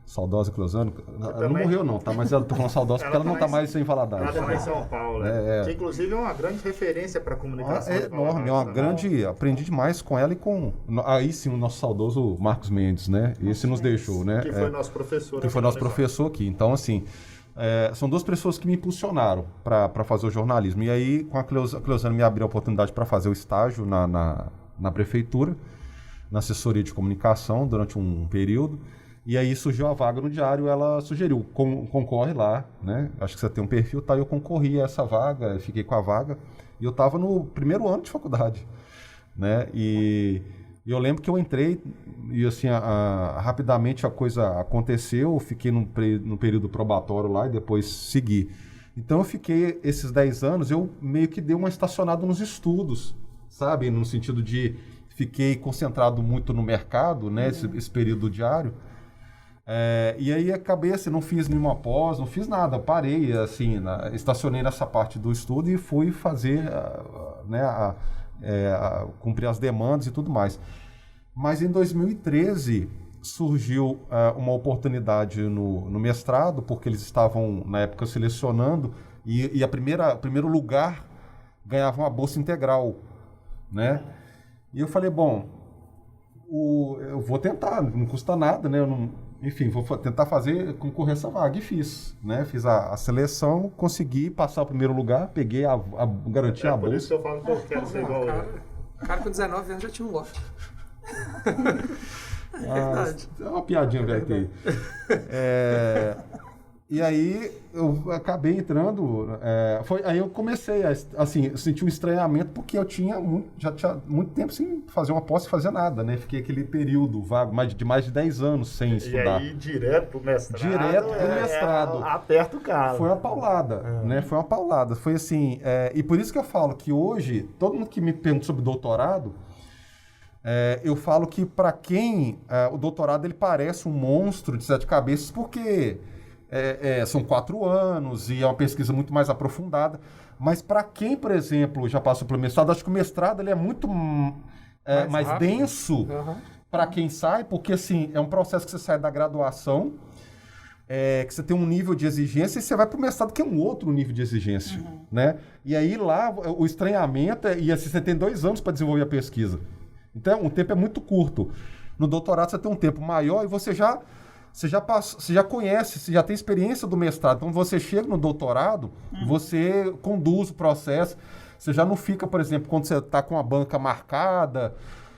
saudosa Cleusane. Ela não morreu não, tá? Mas eu tô falando saudosa porque ela não tá mais em Valadares. Ela tá em São Paulo, que inclusive é uma grande referência para a comunicação. É enorme, é uma grande... Aprendi demais com ela e com... Aí sim, o nosso saudoso Marcos Mendes, né? Esse nos deixou, né? Que foi nosso professor. Que foi nosso professor aqui. Então, assim, são duas pessoas que me impulsionaram para fazer o jornalismo. E aí, com a Cleusane me abriu a oportunidade para fazer o estágio na prefeitura, na assessoria de comunicação, durante um período. E aí surgiu a vaga no Diário, ela sugeriu, concorre lá, né? Acho que você tem um perfil, tá? Eu concorri a essa vaga, fiquei com a vaga. E eu estava no primeiro ano de faculdade, né? E eu lembro que eu entrei e, assim, rapidamente a coisa aconteceu. Eu fiquei no período probatório lá e depois segui. Então eu fiquei esses 10 anos, eu meio que dei uma estacionada nos estudos, sabe? No sentido de fiquei concentrado muito no mercado, né? Esse período diário. E aí acabei assim, não fiz nenhuma pós, não fiz nada, parei, assim, estacionei nessa parte do estudo e fui fazer, cumprir as demandas e tudo mais. Mas em 2013 surgiu uma oportunidade no mestrado, porque eles estavam, na época, selecionando, e primeiro lugar ganhava uma bolsa integral, né? E eu falei, bom, eu vou tentar, não custa nada, né? Enfim, vou tentar concorrer essa vaga. E fiz, né? Fiz a seleção, consegui passar o primeiro lugar, peguei garanti a bolsa. Por isso que eu falo que eu quero ser igual o cara com 19 anos já tinha um lote. É verdade. É uma piadinha, velho. E aí eu acabei entrando, aí eu comecei a sentir um estranhamento, porque eu já tinha muito tempo sem fazer uma pós, sem fazer nada, né? Fiquei aquele período vago, de mais de 10 anos sem estudar. E aí direto pro mestrado. Direto pro mestrado. Aperta o carro. Foi uma paulada, né? Foi uma paulada. Foi assim, e por isso que eu falo que hoje, todo mundo que me pergunta sobre doutorado, eu falo que para quem o doutorado ele parece um monstro de 7 cabeças, porque... são 4 anos e é uma pesquisa muito mais aprofundada. Mas para quem, por exemplo, já passou pelo mestrado, acho que o mestrado ele é muito mais denso para quem sai, porque assim, é um processo que você sai da graduação, que você tem um nível de exigência, e você vai para o mestrado, que é um outro nível de exigência. Né? E aí lá o estranhamento e assim, você tem 2 anos para desenvolver a pesquisa. Então o tempo é muito curto. No doutorado você tem um tempo maior e você já conhece, você já tem experiência do mestrado. Então, você chega no doutorado, você conduz o processo. Você já não fica, por exemplo, quando você está com a banca marcada,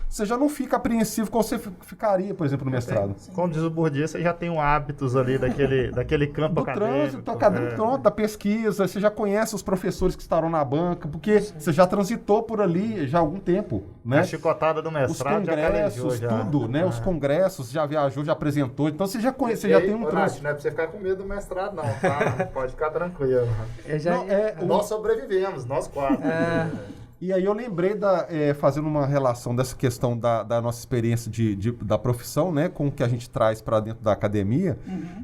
você já não fica apreensivo como você ficaria, por exemplo, no mestrado. Como diz o Bourdieu, você já tem hábitos ali daquele campo Do acadêmico. trânsito acadêmico, da pesquisa, você já conhece os professores que estarão na banca, porque você já transitou por ali já há algum tempo, né? A chicotada do Os mestrado já calejou, congressos, tudo, né? Os congressos, já viajou, já apresentou, então você já conhece, você já tem um trânsito. Não é pra você ficar com medo do mestrado, não, tá? Pode ficar tranquilo. Nós sobrevivemos, nós 4. E aí eu lembrei, fazendo uma relação dessa questão da nossa experiência da profissão, né, com o que a gente traz para dentro da academia.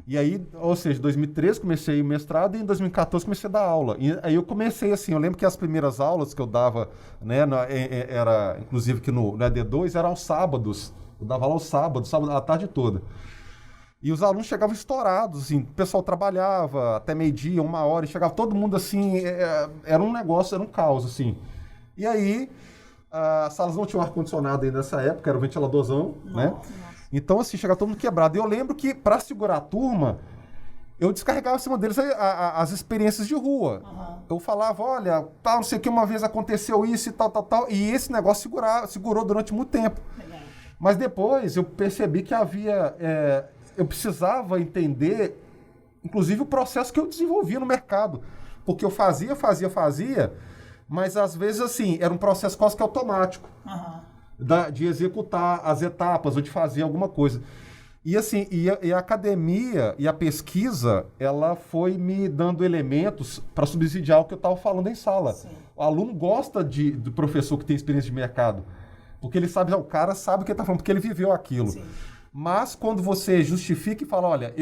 E aí, ou seja, em 2013 comecei o mestrado e em 2014 comecei a dar aula. E aí eu comecei assim, eu lembro que as primeiras aulas que eu dava, né, era, inclusive que no ED2, eram aos sábados. Eu dava aula aos sábados, sábado a tarde toda. E os alunos chegavam estourados, assim, o pessoal trabalhava até meio-dia, 1 hora, e chegava todo mundo assim, era um negócio, era um caos, assim. E aí, as salas não tinham ar-condicionado ainda nessa época, era um ventiladorzão, né? Então, assim, chegava todo mundo quebrado. E eu lembro que, para segurar a turma, eu descarregava em cima deles as experiências de rua. Eu falava, olha, não sei o que, uma vez aconteceu isso e tal. E esse negócio segurou durante muito tempo. Mas depois eu percebi que eu precisava entender, inclusive, o processo que eu desenvolvia no mercado. Porque eu fazia, mas às vezes, assim, era um processo quase que automático. De executar as etapas ou de fazer alguma coisa. E assim, a academia e a pesquisa, ela foi me dando elementos para subsidiar o que eu estava falando em sala. Sim. O aluno gosta do professor que tem experiência de mercado. Porque ele sabe, o cara sabe o que ele está falando, porque ele viveu aquilo. Sim. Mas quando você justifica e fala, olha,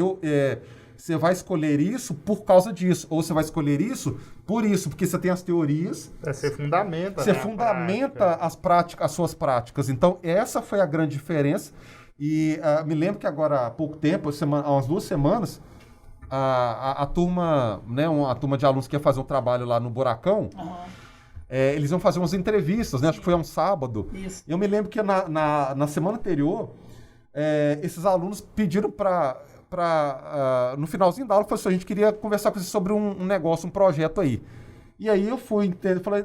você vai escolher isso por causa disso, ou você vai escolher isso por isso, porque você tem as teorias. Você fundamenta. Você fundamenta as suas práticas. Então, essa foi a grande diferença. E me lembro que agora, há pouco tempo, há umas 2 semanas, a turma, né, a turma de alunos que ia fazer um trabalho lá no Buracão, eles iam fazer umas entrevistas, né? Acho que foi um sábado. Isso. Eu me lembro que na semana anterior, esses alunos pediram no finalzinho da aula, falou assim, a gente queria conversar com vocês sobre um negócio, um projeto aí. E aí eu fui,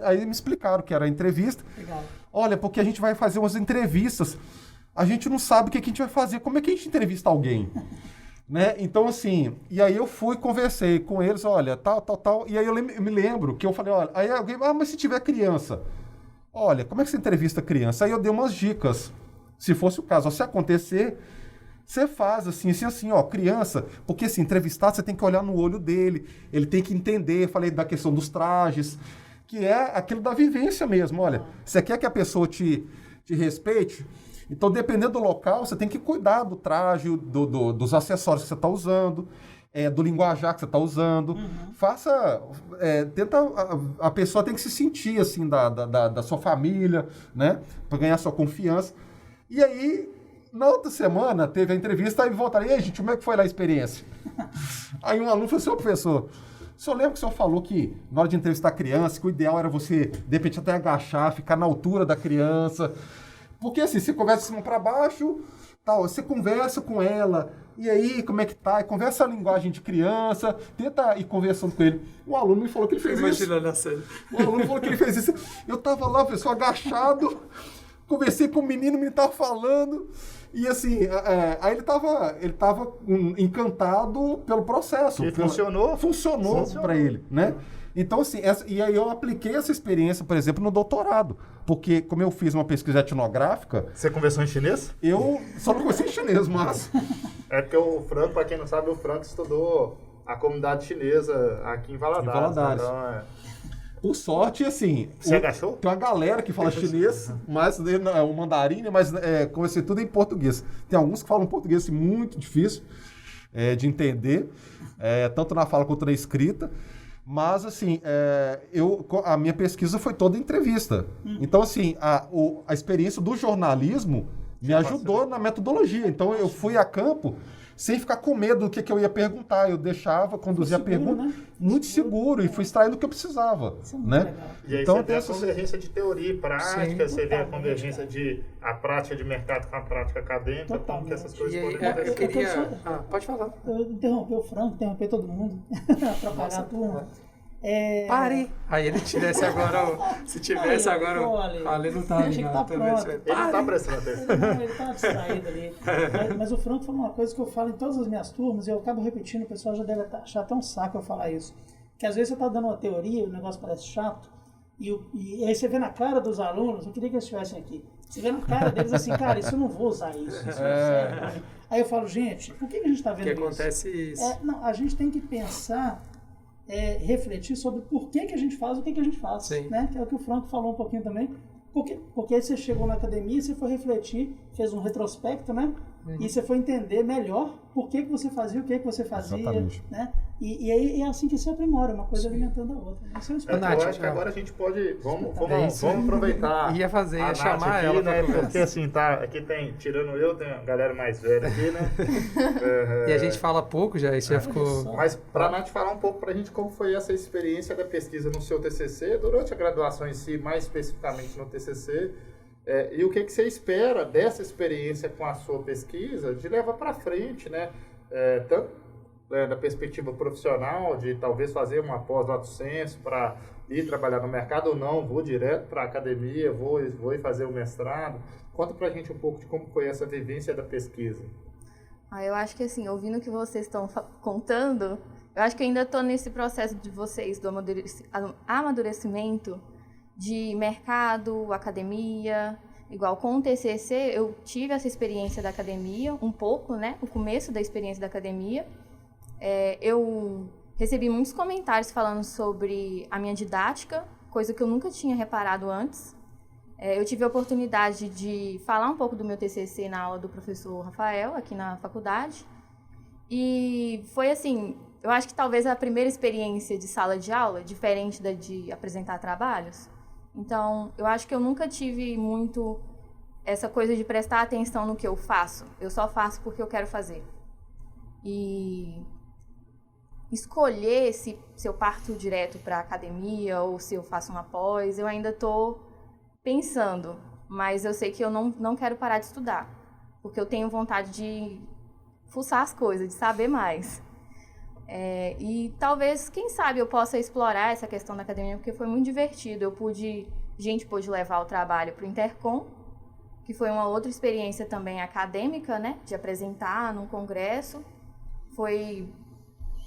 aí me explicaram que era entrevista. Legal. Olha, porque a gente vai fazer umas entrevistas, a gente não sabe o que a gente vai fazer, como é que a gente entrevista alguém? Né? Então, assim, e aí eu fui, conversei com eles, olha, tal, e aí eu me lembro que eu falei, olha, aí alguém, mas se tiver criança, olha, como é que você entrevista criança? Aí eu dei umas dicas, se fosse o caso, se acontecer, você faz assim, ó, criança, porque assim, entrevistar, você tem que olhar no olho dele, ele tem que entender, falei da questão dos trajes, que é aquilo da vivência mesmo, olha, você quer que a pessoa te respeite? Então, dependendo do local, você tem que cuidar do traje, dos acessórios que você está usando, do linguajar que você está usando. A pessoa tem que se sentir, assim, da sua família, né? Para ganhar sua confiança. E aí, na outra semana, teve a entrevista, aí voltaram, e aí, gente, como é que foi lá a experiência? Aí um aluno falou assim, professor, o senhor lembra que o senhor falou que na hora de entrevistar a criança, que o ideal era você, de repente, até agachar, ficar na altura da criança... Porque assim, você conversa de cima para baixo, tal, você conversa com ela, e aí, como é que tá? E conversa a linguagem de criança, tenta ir conversando com ele. O aluno me falou que ele fez isso. O aluno falou que ele fez isso. Eu tava lá, pessoal, agachado, conversei com o menino tava falando, e assim, aí ele tava encantado pelo processo. E funcionou? Funcionou para ele, né? Então, assim, e aí eu apliquei essa experiência, por exemplo, no doutorado. Porque, como eu fiz uma pesquisa etnográfica... Você conversou em chinês? Eu só não conversei em chinês, mas... É porque o Franco, para quem não sabe, o Franco estudou a comunidade chinesa aqui em Valadares. Então, Por sorte, assim... Você agachou? Tem uma galera que fala chinês, mas o mandarim, mas conversei tudo em português. Tem alguns que falam português assim, muito difícil de entender, tanto na fala quanto na escrita. Mas, assim, a minha pesquisa foi toda entrevista. Então, assim, a experiência do jornalismo me ajudou na metodologia. Então, eu fui a campo sem ficar com medo do que eu ia perguntar. Eu conduzia a pergunta, né? Muito seguro, e fui extraindo o que eu precisava. Né? E aí então, você tem a convergência de teoria e prática, você vê a convergência a prática de mercado com a prática acadêmica, como que essas coisas podem acontecer. Pode falar. Eu interrompi o Franco, interrompi todo mundo, atrapalhar a turma. Pare! Aí ele tivesse agora, se tivesse Aí, agora, olha, ali não tá achei que tá ligado. pronto. Ele não tá prestando atenção. Ele tá distraído ali. Mas o Franco falou uma coisa que eu falo em todas as minhas turmas, e eu acabo repetindo, o pessoal já deve achar até um saco eu falar isso. Que às vezes você tá dando uma teoria, o negócio parece chato, e aí você vê na cara dos alunos, eu queria que eles estivessem aqui, você vê na cara deles assim, cara, isso eu não vou usar isso não serve pra mim. Aí eu falo, gente, por que a gente tá vendo Que isso? acontece isso. Não, a gente tem que pensar, refletir sobre por que a gente faz o que a gente faz, Sim. né? Que é o que o Franco falou um pouquinho também. Porque aí você chegou na academia, você foi refletir, fez um retrospecto, né? E você foi entender melhor por que você fazia, o que você fazia, Exatamente. né? E aí é assim que se aprimora, uma coisa alimentando a outra. Isso é um Eu espetáculo. acho que agora a gente pode. Vamos isso. aproveitar. Ia fazer, a ia Nath chamar aqui, ela pra né? conversa. Porque assim, tá. Aqui tem, tirando eu, tem a galera mais velha aqui, né? E a gente fala pouco já, isso já ficou... Mas para a Nath falar um pouco para a gente como foi essa experiência da pesquisa no seu TCC, durante a graduação em si, mais especificamente no TCC, e o que você espera dessa experiência com a sua pesquisa de levar para frente, né? Tanto da perspectiva profissional, de talvez fazer uma pós-lato sensu para ir trabalhar no mercado ou não, vou direto para a academia, vou ir fazer o mestrado. Conta para a gente um pouco de como foi essa vivência da pesquisa. Eu acho que assim, ouvindo o que vocês estão contando, eu acho que eu ainda estou nesse processo de vocês, do amadurecimento de mercado, academia. Igual com o TCC, eu tive essa experiência da academia, um pouco, né? O começo da experiência da academia. Eu recebi muitos comentários falando sobre a minha didática, coisa que eu nunca tinha reparado antes. Eu tive a oportunidade de falar um pouco do meu TCC na aula do professor Rafael, aqui na faculdade. E foi assim, eu acho que talvez a primeira experiência de sala de aula, diferente da de apresentar trabalhos. Então, eu acho que eu nunca tive muito essa coisa de prestar atenção no que eu faço. Eu só faço porque eu quero fazer. E escolher se eu parto direto para a academia ou se eu faço uma pós, eu ainda estou pensando. Mas eu sei que eu não quero parar de estudar, porque eu tenho vontade de fuçar as coisas, de saber mais. E talvez, quem sabe, eu possa explorar essa questão da academia, porque foi muito divertido. A gente pôde levar o trabalho para o Intercom, que foi uma outra experiência também acadêmica, né, de apresentar num congresso. Foi,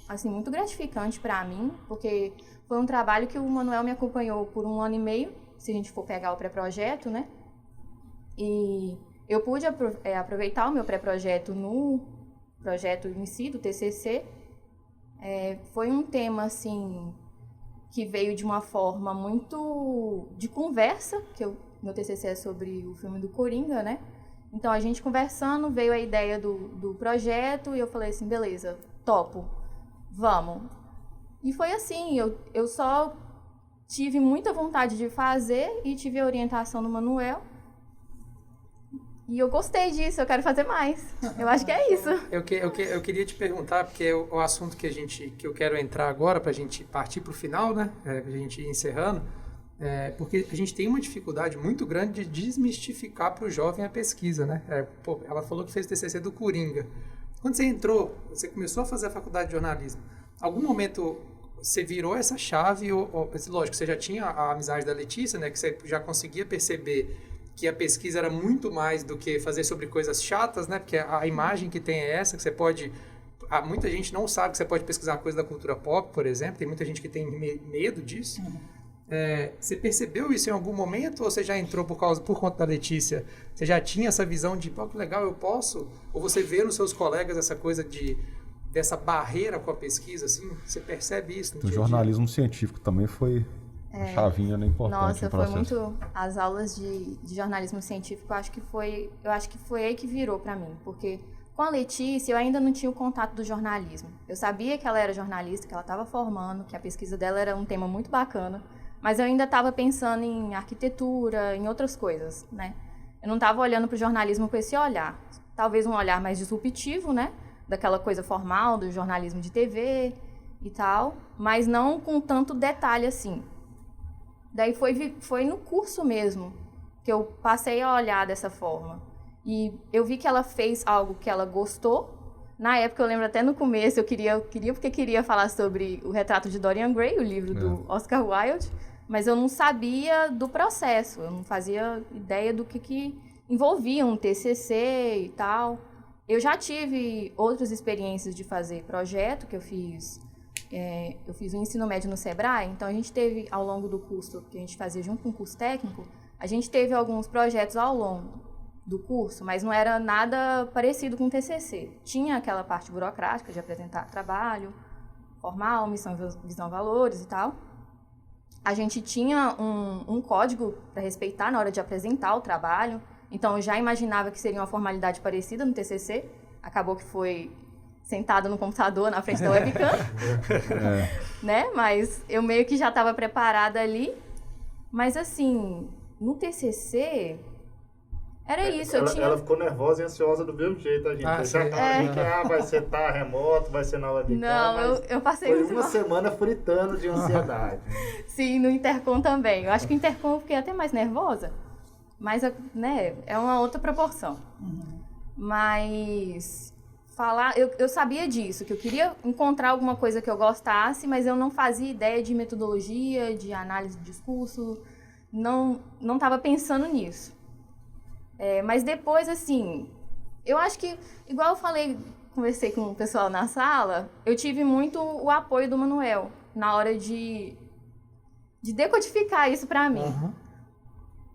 assim, muito gratificante para mim, porque foi um trabalho que o Manuel me acompanhou por 1 ano e meio, se a gente for pegar o pré-projeto, né, e eu pude aproveitar o meu pré-projeto no projeto em si, do TCC. Foi um tema, assim, que veio de uma forma muito de conversa, que meu TCC é sobre o filme do Coringa, né? Então, a gente conversando, veio a ideia do projeto e eu falei assim, beleza, topo, vamos. E foi assim, eu só tive muita vontade de fazer e tive a orientação do Manuel. E eu gostei disso, eu quero fazer mais. Eu acho que é isso. Eu queria te perguntar, porque é o assunto que eu quero entrar agora, para a gente partir para o final, né? Para a gente ir encerrando, porque a gente tem uma dificuldade muito grande de desmistificar para o jovem a pesquisa, né? Ela falou que fez o TCC do Coringa. Quando você entrou, você começou a fazer a faculdade de jornalismo, algum momento você virou essa chave, lógico, você já tinha a amizade da Letícia, né? Que você já conseguia perceber que a pesquisa era muito mais do que fazer sobre coisas chatas, né? Porque a imagem que tem é essa, que você pode... Muita gente não sabe que você pode pesquisar coisa da cultura pop, por exemplo. Tem muita gente que tem medo disso. Você percebeu isso em algum momento ou você já entrou por conta da Letícia? Você já tinha essa visão de, pô, que legal, eu posso? Ou você vê nos seus colegas essa coisa dessa barreira com a pesquisa, assim? Você percebe isso no dia a dia? O jornalismo científico também foi... A chavinha, né, importante. Nossa, foi muito... As aulas de jornalismo científico, eu acho que foi aí que virou para mim. Porque com a Letícia, eu ainda não tinha o contato do jornalismo. Eu sabia que ela era jornalista, que ela estava formando, que a pesquisa dela era um tema muito bacana. Mas eu ainda estava pensando em arquitetura, em outras coisas, né? Eu não estava olhando para o jornalismo com esse olhar. Talvez um olhar mais disruptivo, né? Daquela coisa formal, do jornalismo de TV e tal. Mas não com tanto detalhe assim. Daí foi no curso mesmo que eu passei a olhar dessa forma. E eu vi que ela fez algo que ela gostou, Na época, eu lembro até no começo, eu queria falar sobre o retrato de Dorian Gray, o livro do Oscar Wilde, mas eu não sabia do processo, eu não fazia ideia do que envolvia um TCC e tal. Eu já tive outras experiências de fazer projeto, que eu fiz o ensino médio no Sebrae, então a gente teve, ao longo do curso que a gente fazia junto com o curso técnico, a gente teve alguns projetos ao longo do curso, mas não era nada parecido com o TCC. Tinha aquela parte burocrática de apresentar trabalho formal, missão, visão, valores e tal. A gente tinha um código para respeitar na hora de apresentar o trabalho, então eu já imaginava que seria uma formalidade parecida no TCC. Acabou que foi sentado no computador na frente da webcam, né? Mas eu meio que já estava preparada ali. Mas assim, no TCC... Era isso, ela ficou nervosa e ansiosa do mesmo jeito, a gente. Já tava vai ser remoto, vai ser na webcam. Não, eu passei foi uma semana fritando de ansiedade. Sim, no Intercom também. Eu acho que no Intercom eu fiquei até mais nervosa, mas, né, é uma outra proporção. Mas eu sabia disso, que eu queria encontrar alguma coisa que eu gostasse, mas eu não fazia ideia de metodologia, de análise de discurso, não estava pensando nisso. Mas depois, assim, eu acho que, igual eu falei, conversei com o pessoal na sala, eu tive muito o apoio do Manuel na hora de decodificar isso para mim.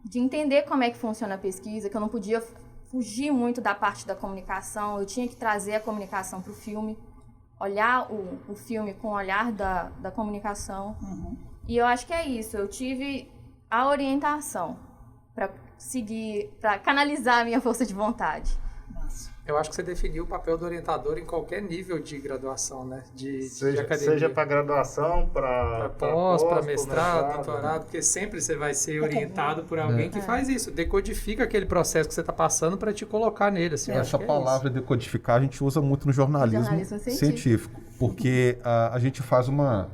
De entender como é que funciona a pesquisa, que eu não podia fugir muito da parte da comunicação, eu tinha que trazer a comunicação para o filme, olhar o filme com o olhar da comunicação. E eu acho que é isso, eu tive a orientação para seguir, para canalizar a minha força de vontade. Eu acho que você definiu o papel do orientador em qualquer nível de graduação, né? De academia. Seja para graduação, para pós, para mestrado, doutorado, porque sempre você vai ser orientado por alguém que faz isso, decodifica aquele processo que você está passando para te colocar nele. Assim, essa palavra decodificar a gente usa muito no jornalismo científico, porque a gente faz uma...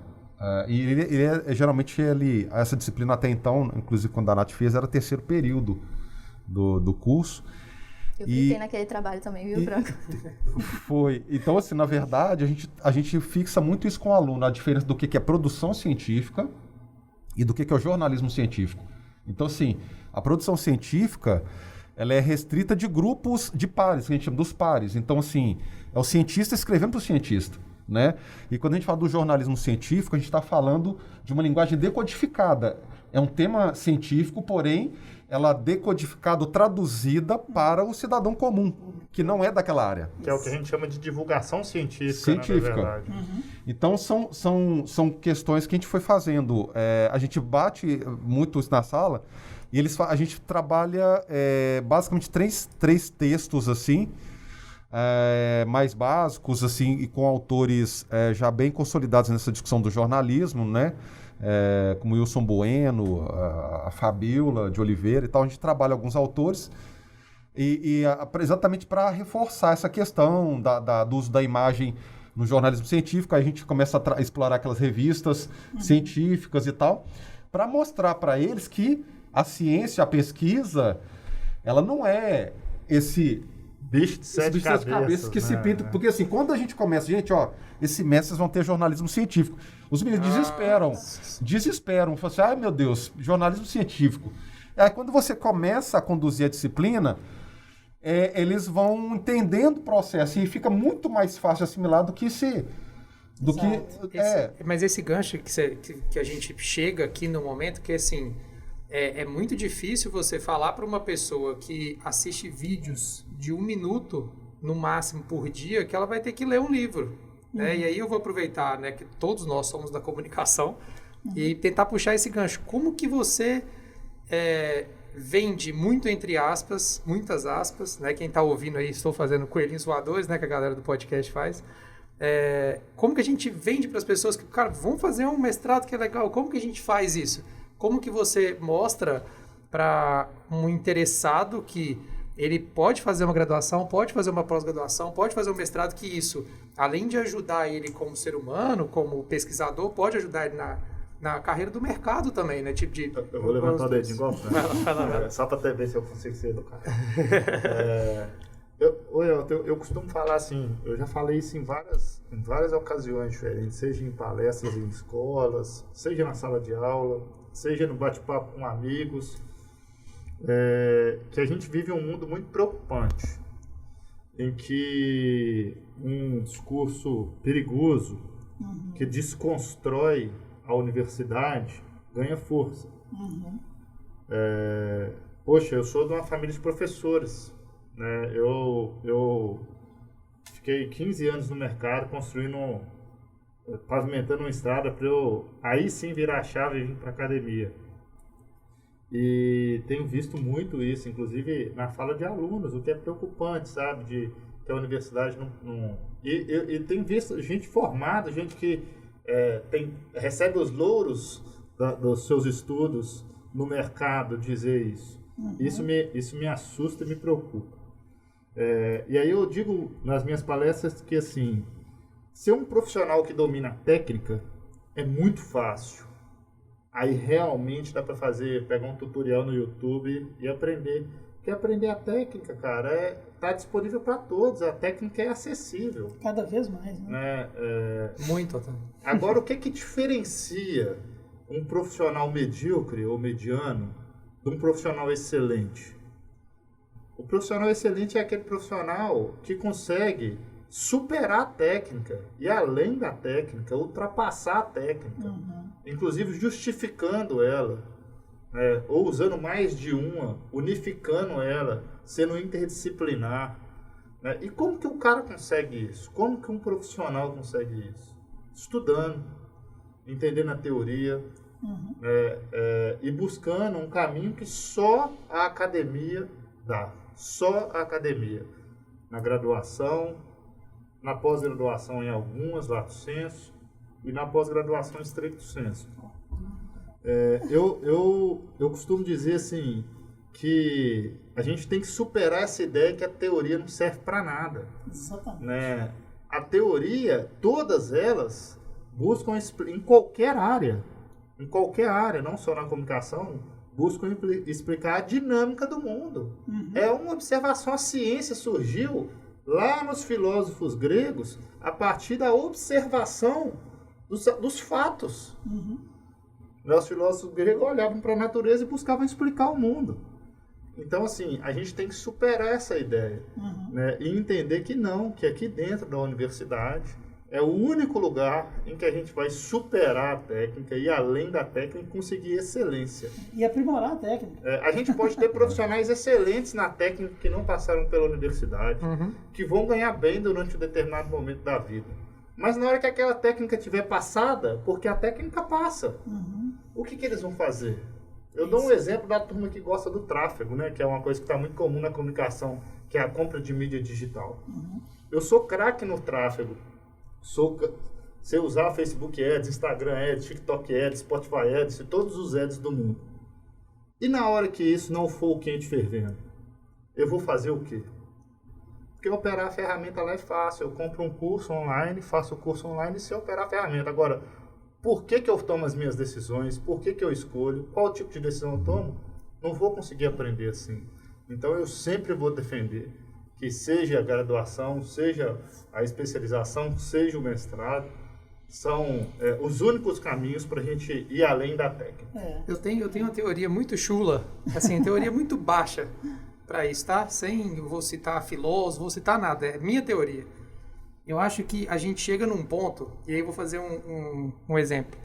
geralmente essa disciplina até então, inclusive quando a Nath fez, era terceiro período do curso. Eu fiquei naquele trabalho também, viu, Franco? Foi. Então, assim, na verdade, a gente fixa muito isso com o aluno, a diferença do que é produção científica e do que é o jornalismo científico. Então, assim, a produção científica, ela é restrita de grupos de pares, que a gente chama dos pares. Então, assim, é o cientista escrevendo para o cientista, né? E quando a gente fala do jornalismo científico, a gente está falando de uma linguagem decodificada. É um tema científico, porém, ela decodificada, traduzida para o cidadão comum, que não é daquela área. Que é o que a gente chama de divulgação científica. Né, na verdade. Então, são questões que a gente foi fazendo. A gente bate muito isso na sala e a gente trabalha basicamente três textos, assim, mais básicos, assim, e com autores já bem consolidados nessa discussão do jornalismo, né? Como Wilson Bueno, a Fabíola de Oliveira e tal. A gente trabalha alguns autores exatamente para reforçar essa questão do uso da imagem no jornalismo científico. Aí a gente começa a explorar aquelas revistas científicas e tal, para mostrar para eles que a ciência, a pesquisa, ela não é esse bicho de sete cabeças que se pinta. Porque assim, quando a gente começa, gente, esse mês vocês vão ter jornalismo científico. Os meninos desesperam. Falam assim, ai meu Deus, jornalismo científico. Aí quando você começa a conduzir a disciplina, eles vão entendendo o processo e fica muito mais fácil assimilar do que Mas esse gancho que a gente chega aqui no momento, que assim, é muito difícil você falar para uma pessoa que assiste vídeos de 1 minuto, no máximo, por dia, que ela vai ter que ler um livro. Né? E aí eu vou aproveitar, né, que todos nós somos da comunicação e tentar puxar esse gancho. Como que você vende muito entre aspas, muitas aspas, né? Quem está ouvindo aí, estou fazendo coelhinhos voadores, né, que a galera do podcast faz. Como que a gente vende para as pessoas que, cara, vão fazer um mestrado que é legal? Como que a gente faz isso? Como que você mostra para um interessado que ele pode fazer uma graduação, pode fazer uma pós-graduação, pode fazer um mestrado, que isso, além de ajudar ele como ser humano, como pesquisador, pode ajudar ele na carreira do mercado também, né? Tipo de... Eu vou levantar o dedinho igual, vai lá. Só para ver se eu consigo ser educado. Eu costumo falar assim, eu já falei isso em várias ocasiões diferentes, seja em palestras em escolas, seja na sala de aula, seja no bate-papo com amigos, que a gente vive um mundo muito preocupante, em que um discurso perigoso que desconstrói a universidade ganha força. Poxa, eu sou de uma família de professores, né? Eu fiquei 15 anos no mercado pavimentando uma estrada para eu aí sim virar a chave e vir para a academia. E tenho visto muito isso, inclusive na fala de alunos, o que é preocupante, sabe? Que a universidade não... E tenho visto gente formada, gente que recebe os louros dos seus estudos no mercado dizer isso. Isso me assusta e me preocupa. E aí eu digo nas minhas palestras que, assim, ser um profissional que domina a técnica é muito fácil. Aí realmente dá para pegar um tutorial no YouTube e aprender. Porque aprender a técnica, cara, tá disponível para todos. A técnica é acessível. Cada vez mais, né? Muito, até. Agora, o que diferencia um profissional medíocre ou mediano de um profissional excelente? O profissional excelente é aquele profissional que consegue superar a técnica e, além da técnica, ultrapassar a técnica, inclusive justificando ela, ou usando mais de uma, unificando ela, sendo interdisciplinar. Né? E como que o cara consegue isso? Como que um profissional consegue isso? Estudando, entendendo a teoria, e buscando um caminho que só a academia dá. Só a academia. Na graduação, na pós-graduação em algumas, lato sensu, e na pós-graduação stricto sensu. Eu costumo dizer assim, que a gente tem que superar essa ideia que a teoria não serve para nada. Exatamente. Né? A teoria, todas elas, buscam em qualquer área, não só na comunicação, buscam explicar a dinâmica do mundo. É uma observação, a ciência surgiu lá nos filósofos gregos a partir da observação dos fatos. Os filósofos gregos olhavam para a natureza e buscavam explicar o mundo. Então, assim, a gente tem que superar essa ideia, né? E entender que aqui dentro da universidade é o único lugar em que a gente vai superar a técnica e, além da técnica, conseguir excelência. E aprimorar a técnica. A gente pode ter profissionais excelentes na técnica que não passaram pela universidade, que vão ganhar bem durante um determinado momento da vida. Mas na hora que aquela técnica estiver passada, porque a técnica passa, o que eles vão fazer? Eu dou um exemplo da turma que gosta do tráfego, né? Que é uma coisa que está muito comum na comunicação, que é a compra de mídia digital. Eu sou craque no tráfego. Se eu usar Facebook Ads, Instagram Ads, TikTok Ads, Spotify Ads, todos os ads do mundo. E na hora que isso não for o quente fervendo, eu vou fazer o quê? Porque operar a ferramenta lá é fácil. Eu compro um curso online, faço o curso online e sei operar a ferramenta. Agora, por que eu tomo as minhas decisões? Por que eu escolho? Qual tipo de decisão eu tomo? Não vou conseguir aprender assim. Então, eu sempre vou defender que seja a graduação, seja a especialização, seja o mestrado, são os únicos caminhos para a gente ir além da técnica. Eu tenho uma teoria muito chula, assim, teoria muito baixa para isso, tá? Vou citar filósofo, vou citar nada, é minha teoria. Eu acho que a gente chega num ponto, e aí eu vou fazer um exemplo.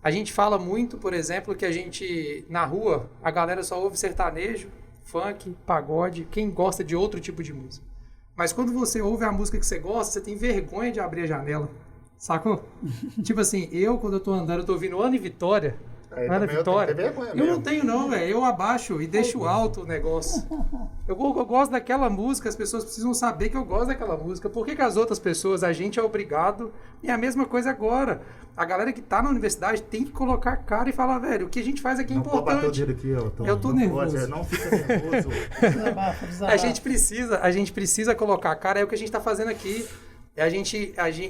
A gente fala muito, por exemplo, que a gente, na rua, a galera só ouve sertanejo, funk, pagode, quem gosta de outro tipo de música. Mas quando você ouve a música que você gosta, você tem vergonha de abrir a janela. Sacou? Tipo assim, quando eu tô andando, eu tô ouvindo Ana e Vitória. Ana Vitória. Eu não tenho não, velho. Eu abaixo e deixo alto o negócio. Eu gosto daquela música, as pessoas precisam saber que eu gosto daquela música. Por que as outras pessoas, a gente é obrigado? E a mesma coisa agora. A galera que tá na universidade tem que colocar a cara e falar, velho, o que a gente faz aqui é importante. Não pode bater o dedo aqui, ó, eu tô nervoso. Não fica nervoso. A gente precisa colocar a cara, é o que a gente tá fazendo aqui.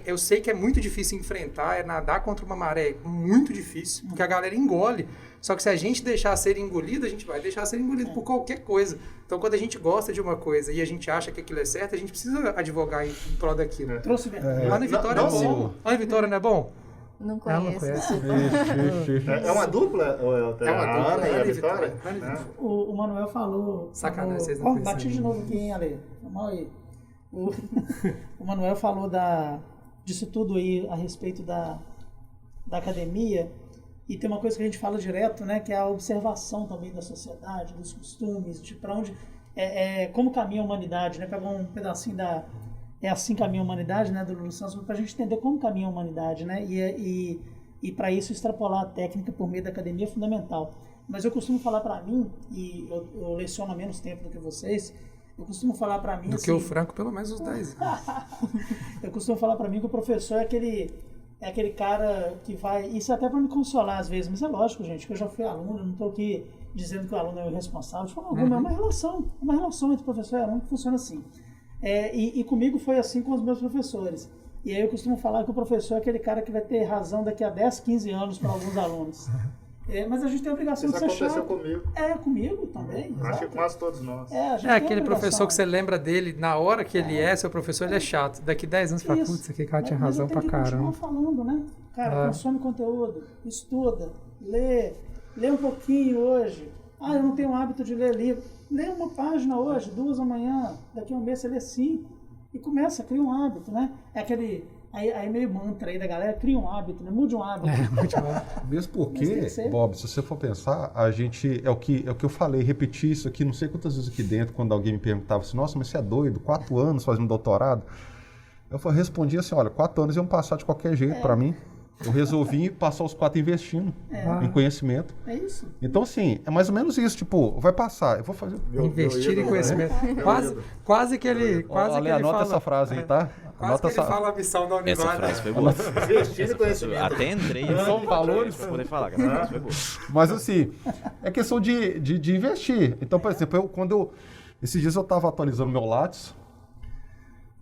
Eu sei que é muito difícil enfrentar, é nadar contra uma maré muito difícil, porque a galera engole. Só que se a gente deixar ser engolido, a gente vai deixar ser engolido por qualquer coisa. Então, quando a gente gosta de uma coisa e a gente acha que aquilo é certo, a gente precisa advogar em prol daquilo. Trouxe verdade. Ana Vitória é bom. Ana Vitória não é bom? Não Ela não conheço. conhece. É uma dupla? Ou É uma dupla, a Ana e a Ana e Vitória? Vitória. Ana e Vitória. O Manuel falou... Sacanagem, vocês não Ó, conhecem bati de ninguém. novo aqui, hein, Ale? Foi mal aí. O Manuel falou disso tudo aí a respeito da academia, e tem uma coisa que a gente fala direto, né, que é a observação também da sociedade, dos costumes, de para onde como caminha a humanidade, né? Pegar um pedacinho da É Assim Caminha a Humanidade, né, do Lulu Santos, para a gente entender como caminha a humanidade, né? E para isso extrapolar a técnica por meio da academia é fundamental. Mas eu costumo falar para mim, e eu leciono há menos tempo do que vocês, eu costumo falar para mim Do assim, que o Franco, pelo menos uns 10 anos. eu costumo falar para mim que o professor é aquele cara que vai... Isso é até para me consolar às vezes, mas é lógico, gente, que eu já fui aluno, eu não estou aqui dizendo que o aluno é o irresponsável, de forma alguma, é uma relação entre professor e aluno que funciona assim. E comigo foi assim com os meus professores. E aí eu costumo falar que o professor é aquele cara que vai ter razão daqui a 10, 15 anos para alguns alunos. Mas a gente tem a obrigação Isso de ser aconteceu chato. comigo. Comigo também. Acho que exato. quase todos nós. A gente tem É a aquele obrigação. professor que você lembra dele na hora que ele é seu professor, ele é chato. Daqui 10 anos você fala, Isso. putz, aquele cara tinha Mas razão eu tenho pra que continuar caramba. falando, né? Cara, consome conteúdo, estuda, lê um pouquinho hoje. Eu não tenho o hábito de ler livro. Lê uma página hoje, 2 amanhã, daqui a um mês você lê 5. E cria um hábito, né? É aquele... Aí meio mantra aí da galera, cria um hábito, né? Mude um hábito. Muito bom. Mesmo Mas tem porque, que ser. Bob, se você for pensar, a gente, é o que eu falei, repeti isso aqui, não sei quantas vezes aqui dentro, quando alguém me perguntava assim, nossa, mas você é doido, 4 anos fazendo doutorado? Eu respondi assim, olha, 4 anos iam passar de qualquer jeito para mim. Eu resolvi passar os 4 investindo em conhecimento. É isso. Então, assim, é mais ou menos isso, tipo, vai passar, eu vou fazer... Investir em conhecimento. Quase que ele Ale, anota fala... essa frase aí, tá? Quase Anota que ele fala a missão da Essa Univale. frase foi boa. Investir em conhecimento. Até entrei. São valores. Pra poder falar, que essa frase foi boa. Mas assim, é questão de investir. Então, por exemplo, esses dias eu estava atualizando meu Lattes,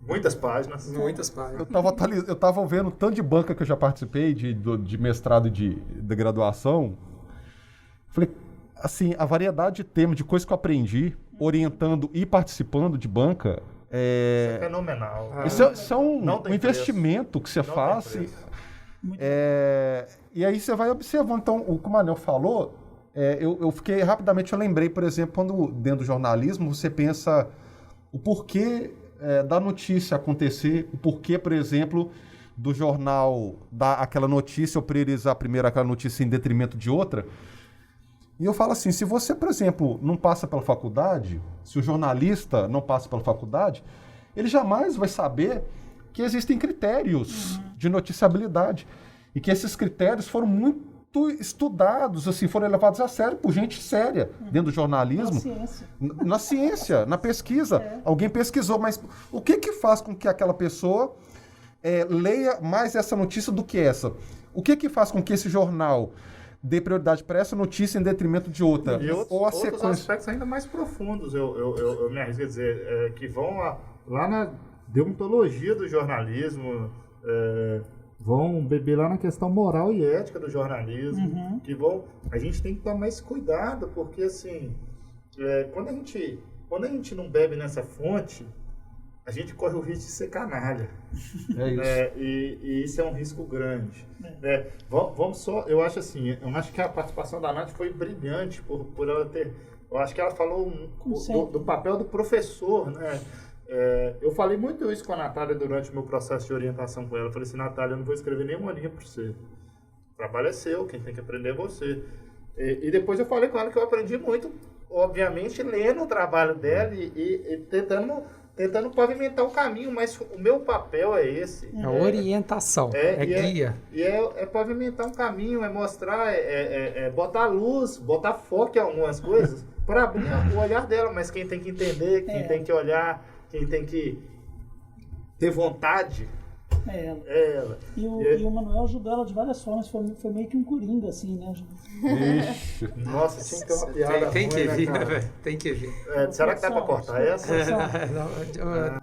Muitas páginas. Muitas páginas. eu tava vendo o tanto de banca que eu já participei, de mestrado e de graduação. Falei, assim, a variedade de temas, de coisas que eu aprendi, orientando e participando de banca, É fenomenal. isso é Não um tem investimento que você Não tem faz. preço. E aí você vai observando. Então, o que o Manel falou, eu fiquei rapidamente, eu lembrei, por exemplo, quando dentro do jornalismo você pensa o porquê da notícia acontecer, o porquê, por exemplo, do jornal dar aquela notícia ou priorizar primeiro aquela notícia em detrimento de outra. E eu falo assim, se você, por exemplo, não passa pela faculdade, se o jornalista não passa pela faculdade, ele jamais vai saber que existem critérios de noticiabilidade e que esses critérios foram muito estudados, assim, foram levados a sério por gente séria dentro do jornalismo. Na ciência, na pesquisa. Alguém pesquisou, mas o que faz com que aquela pessoa leia mais essa notícia do que essa? O que faz com que esse jornal dê prioridade para essa notícia em detrimento de outra? E ou a outros sequência. aspectos ainda mais profundos, eu me arrisco a dizer, que vão lá na deontologia do jornalismo, vão beber lá na questão moral e ética do jornalismo, a gente tem que tomar mais cuidado, porque assim, quando a gente não bebe nessa fonte, a gente corre o risco de ser canalha. É isso. E isso é um risco grande. Vamos só, eu acho que a participação da Nath foi brilhante por ela ter. Eu acho que ela falou do papel do professor, né? Eu falei muito isso com a Natália durante o meu processo de orientação com ela. Eu falei assim, Natália, eu não vou escrever nenhuma linha para você. O trabalho é seu, quem tem que aprender é você. E depois eu falei com ela que eu aprendi muito, obviamente, lendo o trabalho dela e tentando pavimentar o caminho, mas o meu papel é esse. É orientação, guia. É pavimentar um caminho, é mostrar, botar luz, botar foco em algumas coisas, para abrir o olhar dela, mas quem tem que entender, quem tem que olhar, quem tem que ter vontade É ela. É ela. E o Manuel ajudou ela de várias formas, foi meio que um coringa, assim, né? Ixi. Nossa, tinha que ter uma piada Tem que ruim, vir, cara? né, velho? Tem que vir. Será que dá pra cortar essa?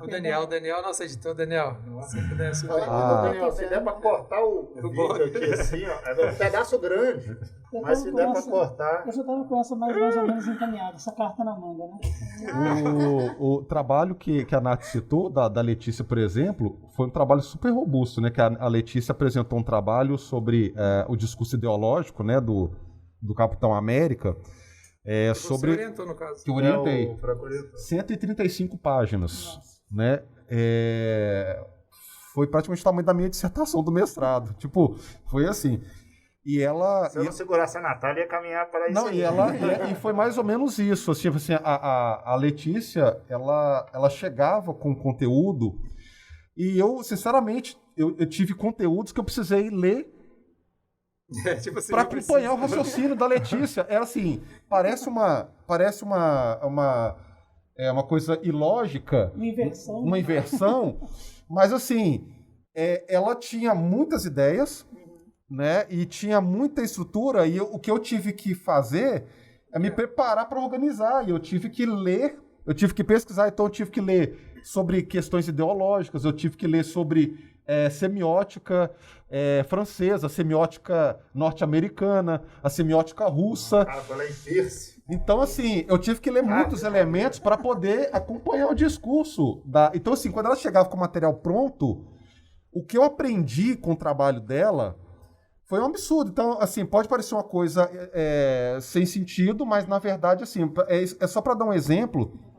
O Daniel, nosso editor, Daniel. Se pudesse. Daniel, se der pra cortar o vídeo aqui assim, ó, é um pedaço grande. Mas se der pra cortar... Eu já tava com essa mais ou menos encaminhada, essa carta na manga, né? O trabalho que a Nath citou, da Letícia, por exemplo, foi um trabalho super robusto, né? Que a Letícia apresentou um trabalho sobre o discurso ideológico, né? Do Capitão América. Sobre... Você orientou, no caso. Que eu orientei. o Franco orientou. 135 páginas, né? Foi praticamente o tamanho da minha dissertação do mestrado. Tipo, foi assim. E ela... Se eu não segurasse a Natália, ia caminhar para isso. Não, aí. e foi mais ou menos isso. Assim, a Letícia, ela chegava com conteúdo e eu, sinceramente, eu tive conteúdos que eu precisei ler Tipo assim, para não acompanhar o raciocínio da Letícia. Era assim, parece uma coisa ilógica. Uma inversão. Mas assim, ela tinha muitas ideias, né? E tinha muita estrutura, e o que eu tive que fazer é me preparar para organizar, e eu tive que ler, eu tive que pesquisar, então eu tive que ler sobre questões ideológicas, eu tive que ler sobre semiótica francesa, semiótica norte-americana, a semiótica russa. Cara, ela é inverse. Então, assim, eu tive que ler muitos elementos para poder acompanhar o discurso. Então, assim, quando ela chegava com o material pronto, o que eu aprendi com o trabalho dela foi um absurdo. Então, assim, pode parecer uma coisa sem sentido, mas, na verdade, assim, é só para dar um exemplo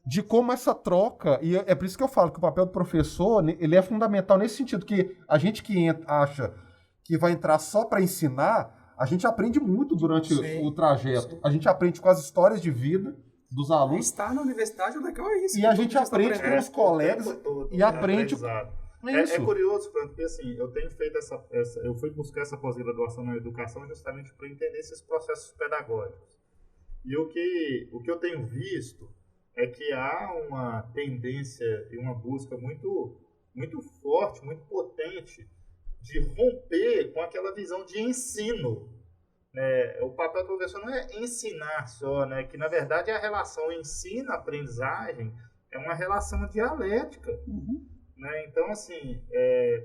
de como essa troca, e é por isso que eu falo que o papel do professor, ele é fundamental nesse sentido, que a gente que acha que vai entrar só para ensinar, a gente aprende muito durante o trajeto. A gente aprende com as histórias de vida dos alunos. Estar na universidade, o legal é isso. E a gente aprende com os colegas e aprende... É curioso, porque assim, eu tenho feito eu fui buscar essa pós-graduação na educação justamente para entender esses processos pedagógicos. E o que eu tenho visto é que há uma tendência e uma busca muito, muito forte, muito potente de romper com aquela visão de ensino. O papel do professor não é ensinar só, né? Que na verdade a relação ensino-aprendizagem é uma relação dialética. Né? Então, assim,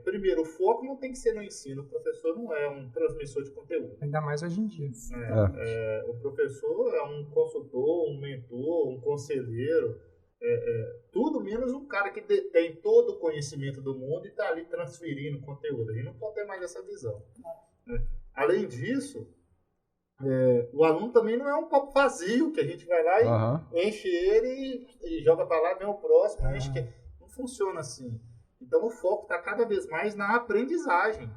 primeiro, o foco não tem que ser no ensino. O professor não é um transmissor de conteúdo. Ainda mais hoje em dia. O professor é um consultor, um mentor, um conselheiro, tudo menos um cara que tem todo o conhecimento do mundo e está ali transferindo conteúdo. A gente não pode ter mais essa visão. Né? Além disso, o aluno também não é um copo vazio, que a gente vai lá e enche ele e joga para lá, vem o próximo, enche que... Não funciona assim. Então o foco está cada vez mais na aprendizagem.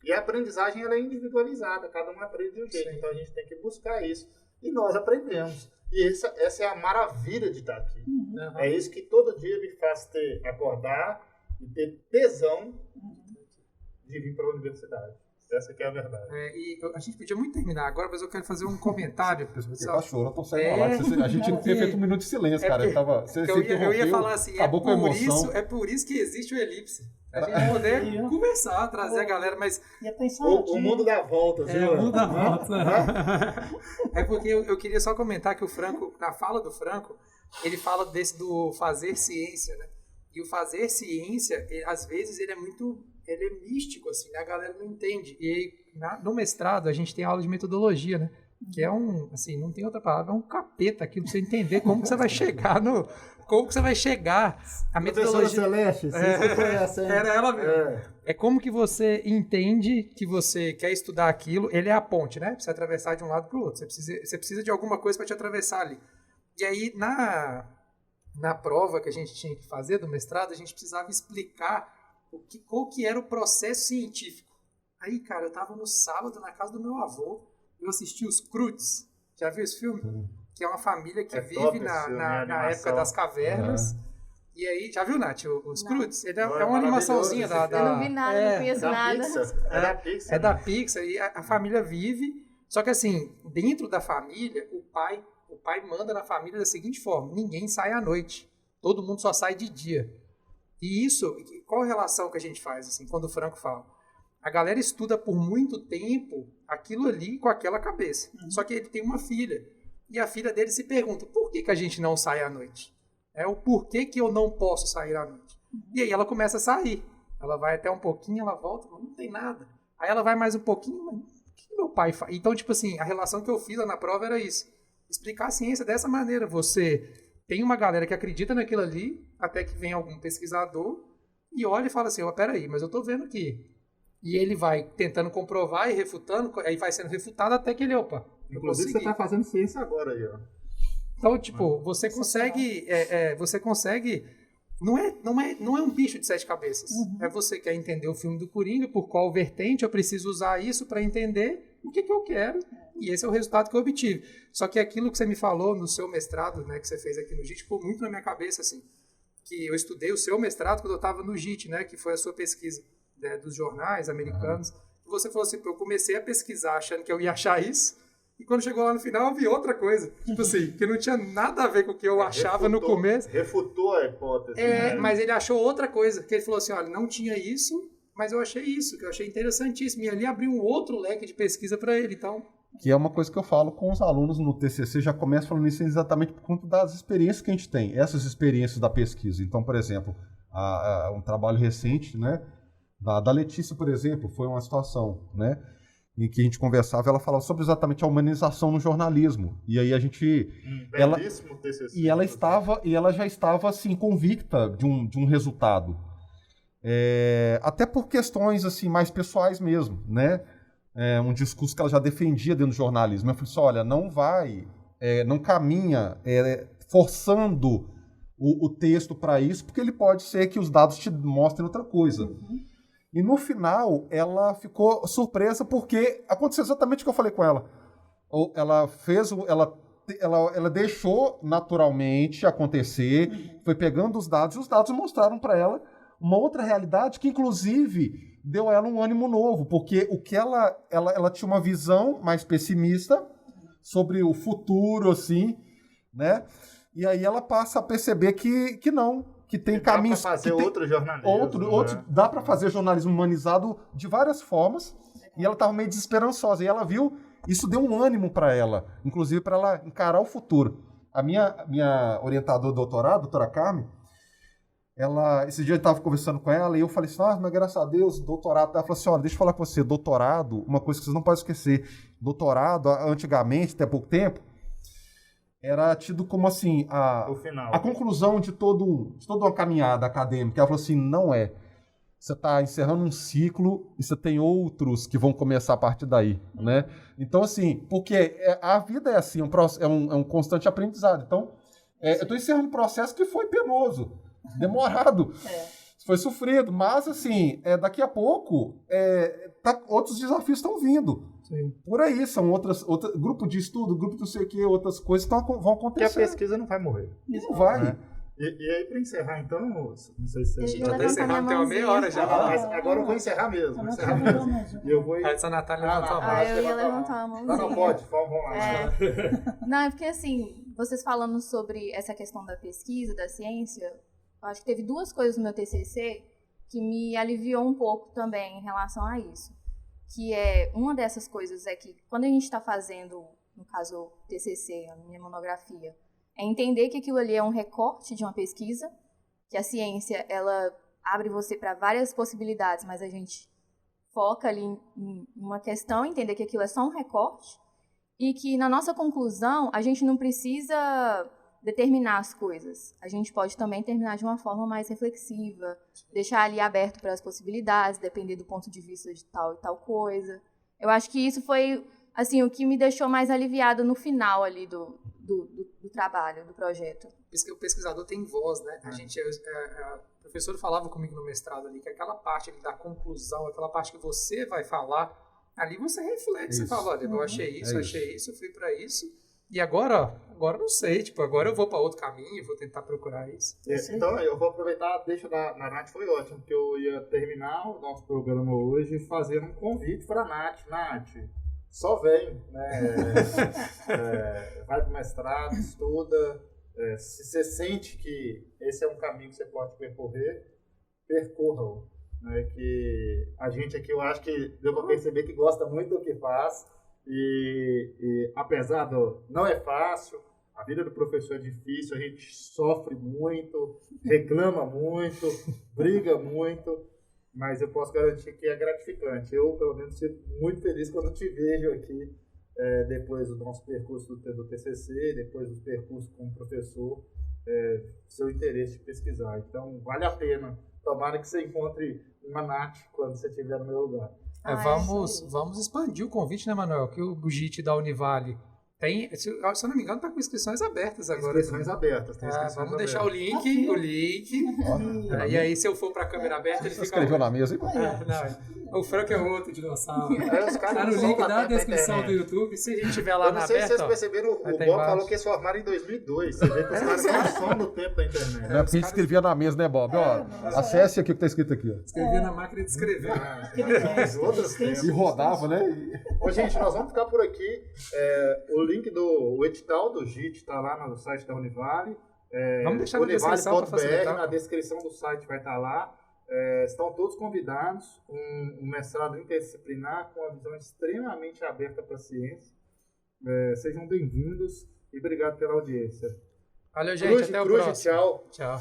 E a aprendizagem ela é individualizada, cada um aprende de um jeito. Então a gente tem que buscar isso. E nós aprendemos. E essa é a maravilha de estar aqui. É isso que todo dia me faz acordar e ter tesão de vir para a universidade. Essa que é a verdade. E a gente podia muito terminar agora, mas eu quero fazer um comentário. Eu choro, eu tô saindo lá. A gente não tinha feito um minuto de silêncio, cara. Eu ia falar assim, acabou com a emoção. É por isso que existe o Elipse. A gente poder conversar, trazer a galera, mas... O mundo dá voltas, viu? O mundo dá voltas. É porque eu queria só comentar que o Franco, na fala do Franco, ele fala do fazer ciência, né? E o fazer ciência, às vezes, ele é místico, assim, né? A galera não entende. E no mestrado, a gente tem aula de metodologia, né? Que é assim, não tem outra palavra, é um capeta aquilo pra você entender como que você vai chegar a metodologia. Celeste, você conhece, hein? Era ela mesmo. É como que você entende que você quer estudar aquilo, ele é a ponte, né? Pra você atravessar de um lado pro outro. Você precisa de alguma coisa para te atravessar ali. E aí, na prova que a gente tinha que fazer do mestrado, a gente precisava explicar qual que era o processo científico. Aí, cara, eu tava no sábado na casa do meu avô, eu assisti os Croods. Já viu esse filme? Que é uma família que vive na época das cavernas. E aí, já viu, Nath, os Croods? Ele é uma animaçãozinha da... Eu não vi nada, não conheço nada. É da Pixar. É da Pixar, e a família vive... Só que assim, dentro da família, o pai manda na família da seguinte forma: ninguém sai à noite. Todo mundo só sai de dia. E isso, qual a relação que a gente faz, assim, quando o Franco fala? A galera estuda por muito tempo aquilo ali com aquela cabeça. Só que ele tem uma filha. E a filha dele se pergunta, por que a gente não sai à noite? O porquê que eu não posso sair à noite? E aí ela começa a sair. Ela vai até um pouquinho, ela volta, mas não tem nada. Aí ela vai mais um pouquinho, mas o que meu pai faz? Então, tipo assim, a relação que eu fiz lá na prova era isso. Explicar a ciência dessa maneira. Você tem uma galera que acredita naquilo ali, até que vem algum pesquisador e olha e fala assim, peraí, mas eu tô vendo aqui. E ele vai tentando comprovar e refutando, aí vai sendo refutado até que ele, Inclusive, você está fazendo ciência agora aí, ó. Então, tipo, você consegue... Não é um bicho de 7 cabeças. É você que quer entender o filme do Coringa, por qual vertente eu preciso usar isso para entender o que eu quero. E esse é o resultado que eu obtive. Só que aquilo que você me falou no seu mestrado, né, que você fez aqui no JIT, ficou muito na minha cabeça, assim. Que eu estudei o seu mestrado quando eu estava no JIT, né, que foi a sua pesquisa, né, dos jornais americanos. Você falou assim, eu comecei a pesquisar achando que eu ia achar isso, e quando chegou lá no final eu vi outra coisa. Tipo assim, que não tinha nada a ver com o que eu achava no começo. Refutou a hipótese. Né? Mas ele achou outra coisa, que ele falou assim, olha, não tinha isso, mas eu achei isso, que eu achei interessantíssimo. E ali abriu um outro leque de pesquisa para ele, então... Que é uma coisa que eu falo com os alunos no TCC, já começo falando isso exatamente por conta das experiências que a gente tem, essas experiências da pesquisa. Então, por exemplo, um trabalho recente, né, da Letícia, por exemplo, foi uma situação, né, em que a gente conversava, ela falava sobre exatamente a humanização no jornalismo. E aí a gente... belíssimo TCC. E ela já estava, assim, convicta de um resultado. Até por questões, assim, mais pessoais mesmo, né? Um discurso que ela já defendia dentro do jornalismo. Eu falei assim, olha, não caminha forçando o texto para isso, porque ele pode ser que os dados te mostrem outra coisa. E no final, ela ficou surpresa porque aconteceu exatamente o que eu falei com ela. Ela deixou naturalmente acontecer, foi pegando os dados, e os dados mostraram para ela uma outra realidade que, inclusive, deu a ela um ânimo novo, porque o que ela tinha uma visão mais pessimista sobre o futuro, assim, né? E aí ela passa a perceber que não, que tem caminhos... Dá para fazer outro jornalismo. Né? Dá para fazer jornalismo humanizado de várias formas, e ela estava meio desesperançosa, e ela viu, isso deu um ânimo para ela, inclusive para ela encarar o futuro. A minha orientadora de doutorado, a doutora Carmen, esse dia eu estava conversando com ela e eu falei assim, mas graças a Deus, doutorado. Ela falou assim, olha, deixa eu falar com você, doutorado, uma coisa que vocês não podem esquecer, doutorado, antigamente, até pouco tempo, era tido como assim, a conclusão de toda uma caminhada acadêmica. Ela falou assim, não é. Você está encerrando um ciclo e você tem outros que vão começar a partir daí, né? Então, assim, porque a vida é assim, é um constante aprendizado. Então, eu estou encerrando um processo que foi penoso, demorado, foi sofrido, mas assim, daqui a pouco outros desafios estão vindo. Sim. Por aí, são outros grupo de estudo, grupo de não sei o que, outras coisas vão acontecer. Porque a pesquisa não vai morrer. Não vai. Né? E aí, para encerrar, então, não sei se você... Já está encerrando, tem uma meia hora já. Mas agora eu vou encerrar mesmo. E eu vou... Essa Natália levantou a mão. Eu ia levantar a mãozinha. Não pode, vamos lá. Não, é porque assim, vocês falando sobre essa questão da pesquisa, da ciência, eu acho que teve 2 coisas no meu TCC que me aliviou um pouco também em relação a isso. Que uma dessas coisas é que quando a gente está fazendo, no caso TCC, a minha monografia, é entender que aquilo ali é um recorte de uma pesquisa, que a ciência, ela abre você para várias possibilidades, mas a gente foca ali em uma questão, entender que aquilo é só um recorte, e que na nossa conclusão a gente não precisa determinar as coisas. A gente pode também terminar de uma forma mais reflexiva, deixar ali aberto para as possibilidades, depender do ponto de vista de tal e tal coisa. Eu acho que isso foi assim, o que me deixou mais aliviada no final ali do trabalho, do projeto. O pesquisador tem voz, né? A professora falava comigo no mestrado ali, que aquela parte ali da conclusão, aquela parte que você vai falar, ali você reflete, você fala, olha, eu achei isso, fui para isso, e agora não sei, agora eu vou para outro caminho, vou tentar procurar isso. Então, eu vou aproveitar, deixa da Nath, foi ótimo, porque eu ia terminar o nosso programa hoje fazendo um convite para a Nath. Nath, só vem, né? Vai para o mestrado, estuda, se você sente que esse é um caminho que você pode percorrer, percorram, né? Que a gente aqui, eu acho que deu para perceber que gosta muito do que faz e apesar do não é fácil, a vida do professor é difícil, a gente sofre muito, reclama muito, briga muito, mas eu posso garantir que é gratificante. Eu, pelo menos, fico muito feliz quando te vejo aqui, depois do nosso percurso do TCC, depois do percurso como professor, seu interesse de pesquisar. Então, vale a pena. Tomara que você encontre uma Nath quando você estiver no meu lugar. Vamos expandir o convite, né, Manuel? Que o GIT da Univale tem, se eu não me engano, está com inscrições abertas agora. Inscrições abertas. Vamos deixar o link. E aí, se eu for para a câmera aberta, ele Você fica... escreveu na mesa, hein? O Franco é outro dinossauro. Os caras Tá no não link são da da descrição do YouTube. Se a gente tiver lá Eu na não sei se aberta... vocês perceberam, o Bob embaixo. falou que eles formaram em 2002. Você vê que os caras não são no tempo da internet. Não é porque a gente escrevia na mesa, né, Bob? Ó, acesse aqui o que tá escrito aqui. Ó. Escrevia na máquina de escrever. Outros tempos. E rodava, né? Ô, gente, nós vamos ficar por aqui. O link do edital do GIT está lá no site da Univale. Vamos deixar na descrição para Univale.br, facilitar. na descrição do site vai estar lá. Estão todos convidados. Um mestrado interdisciplinar com uma visão extremamente aberta para a ciência. Sejam bem-vindos e obrigado pela audiência. Valeu, gente. Até o próximo. Tchau. Tchau.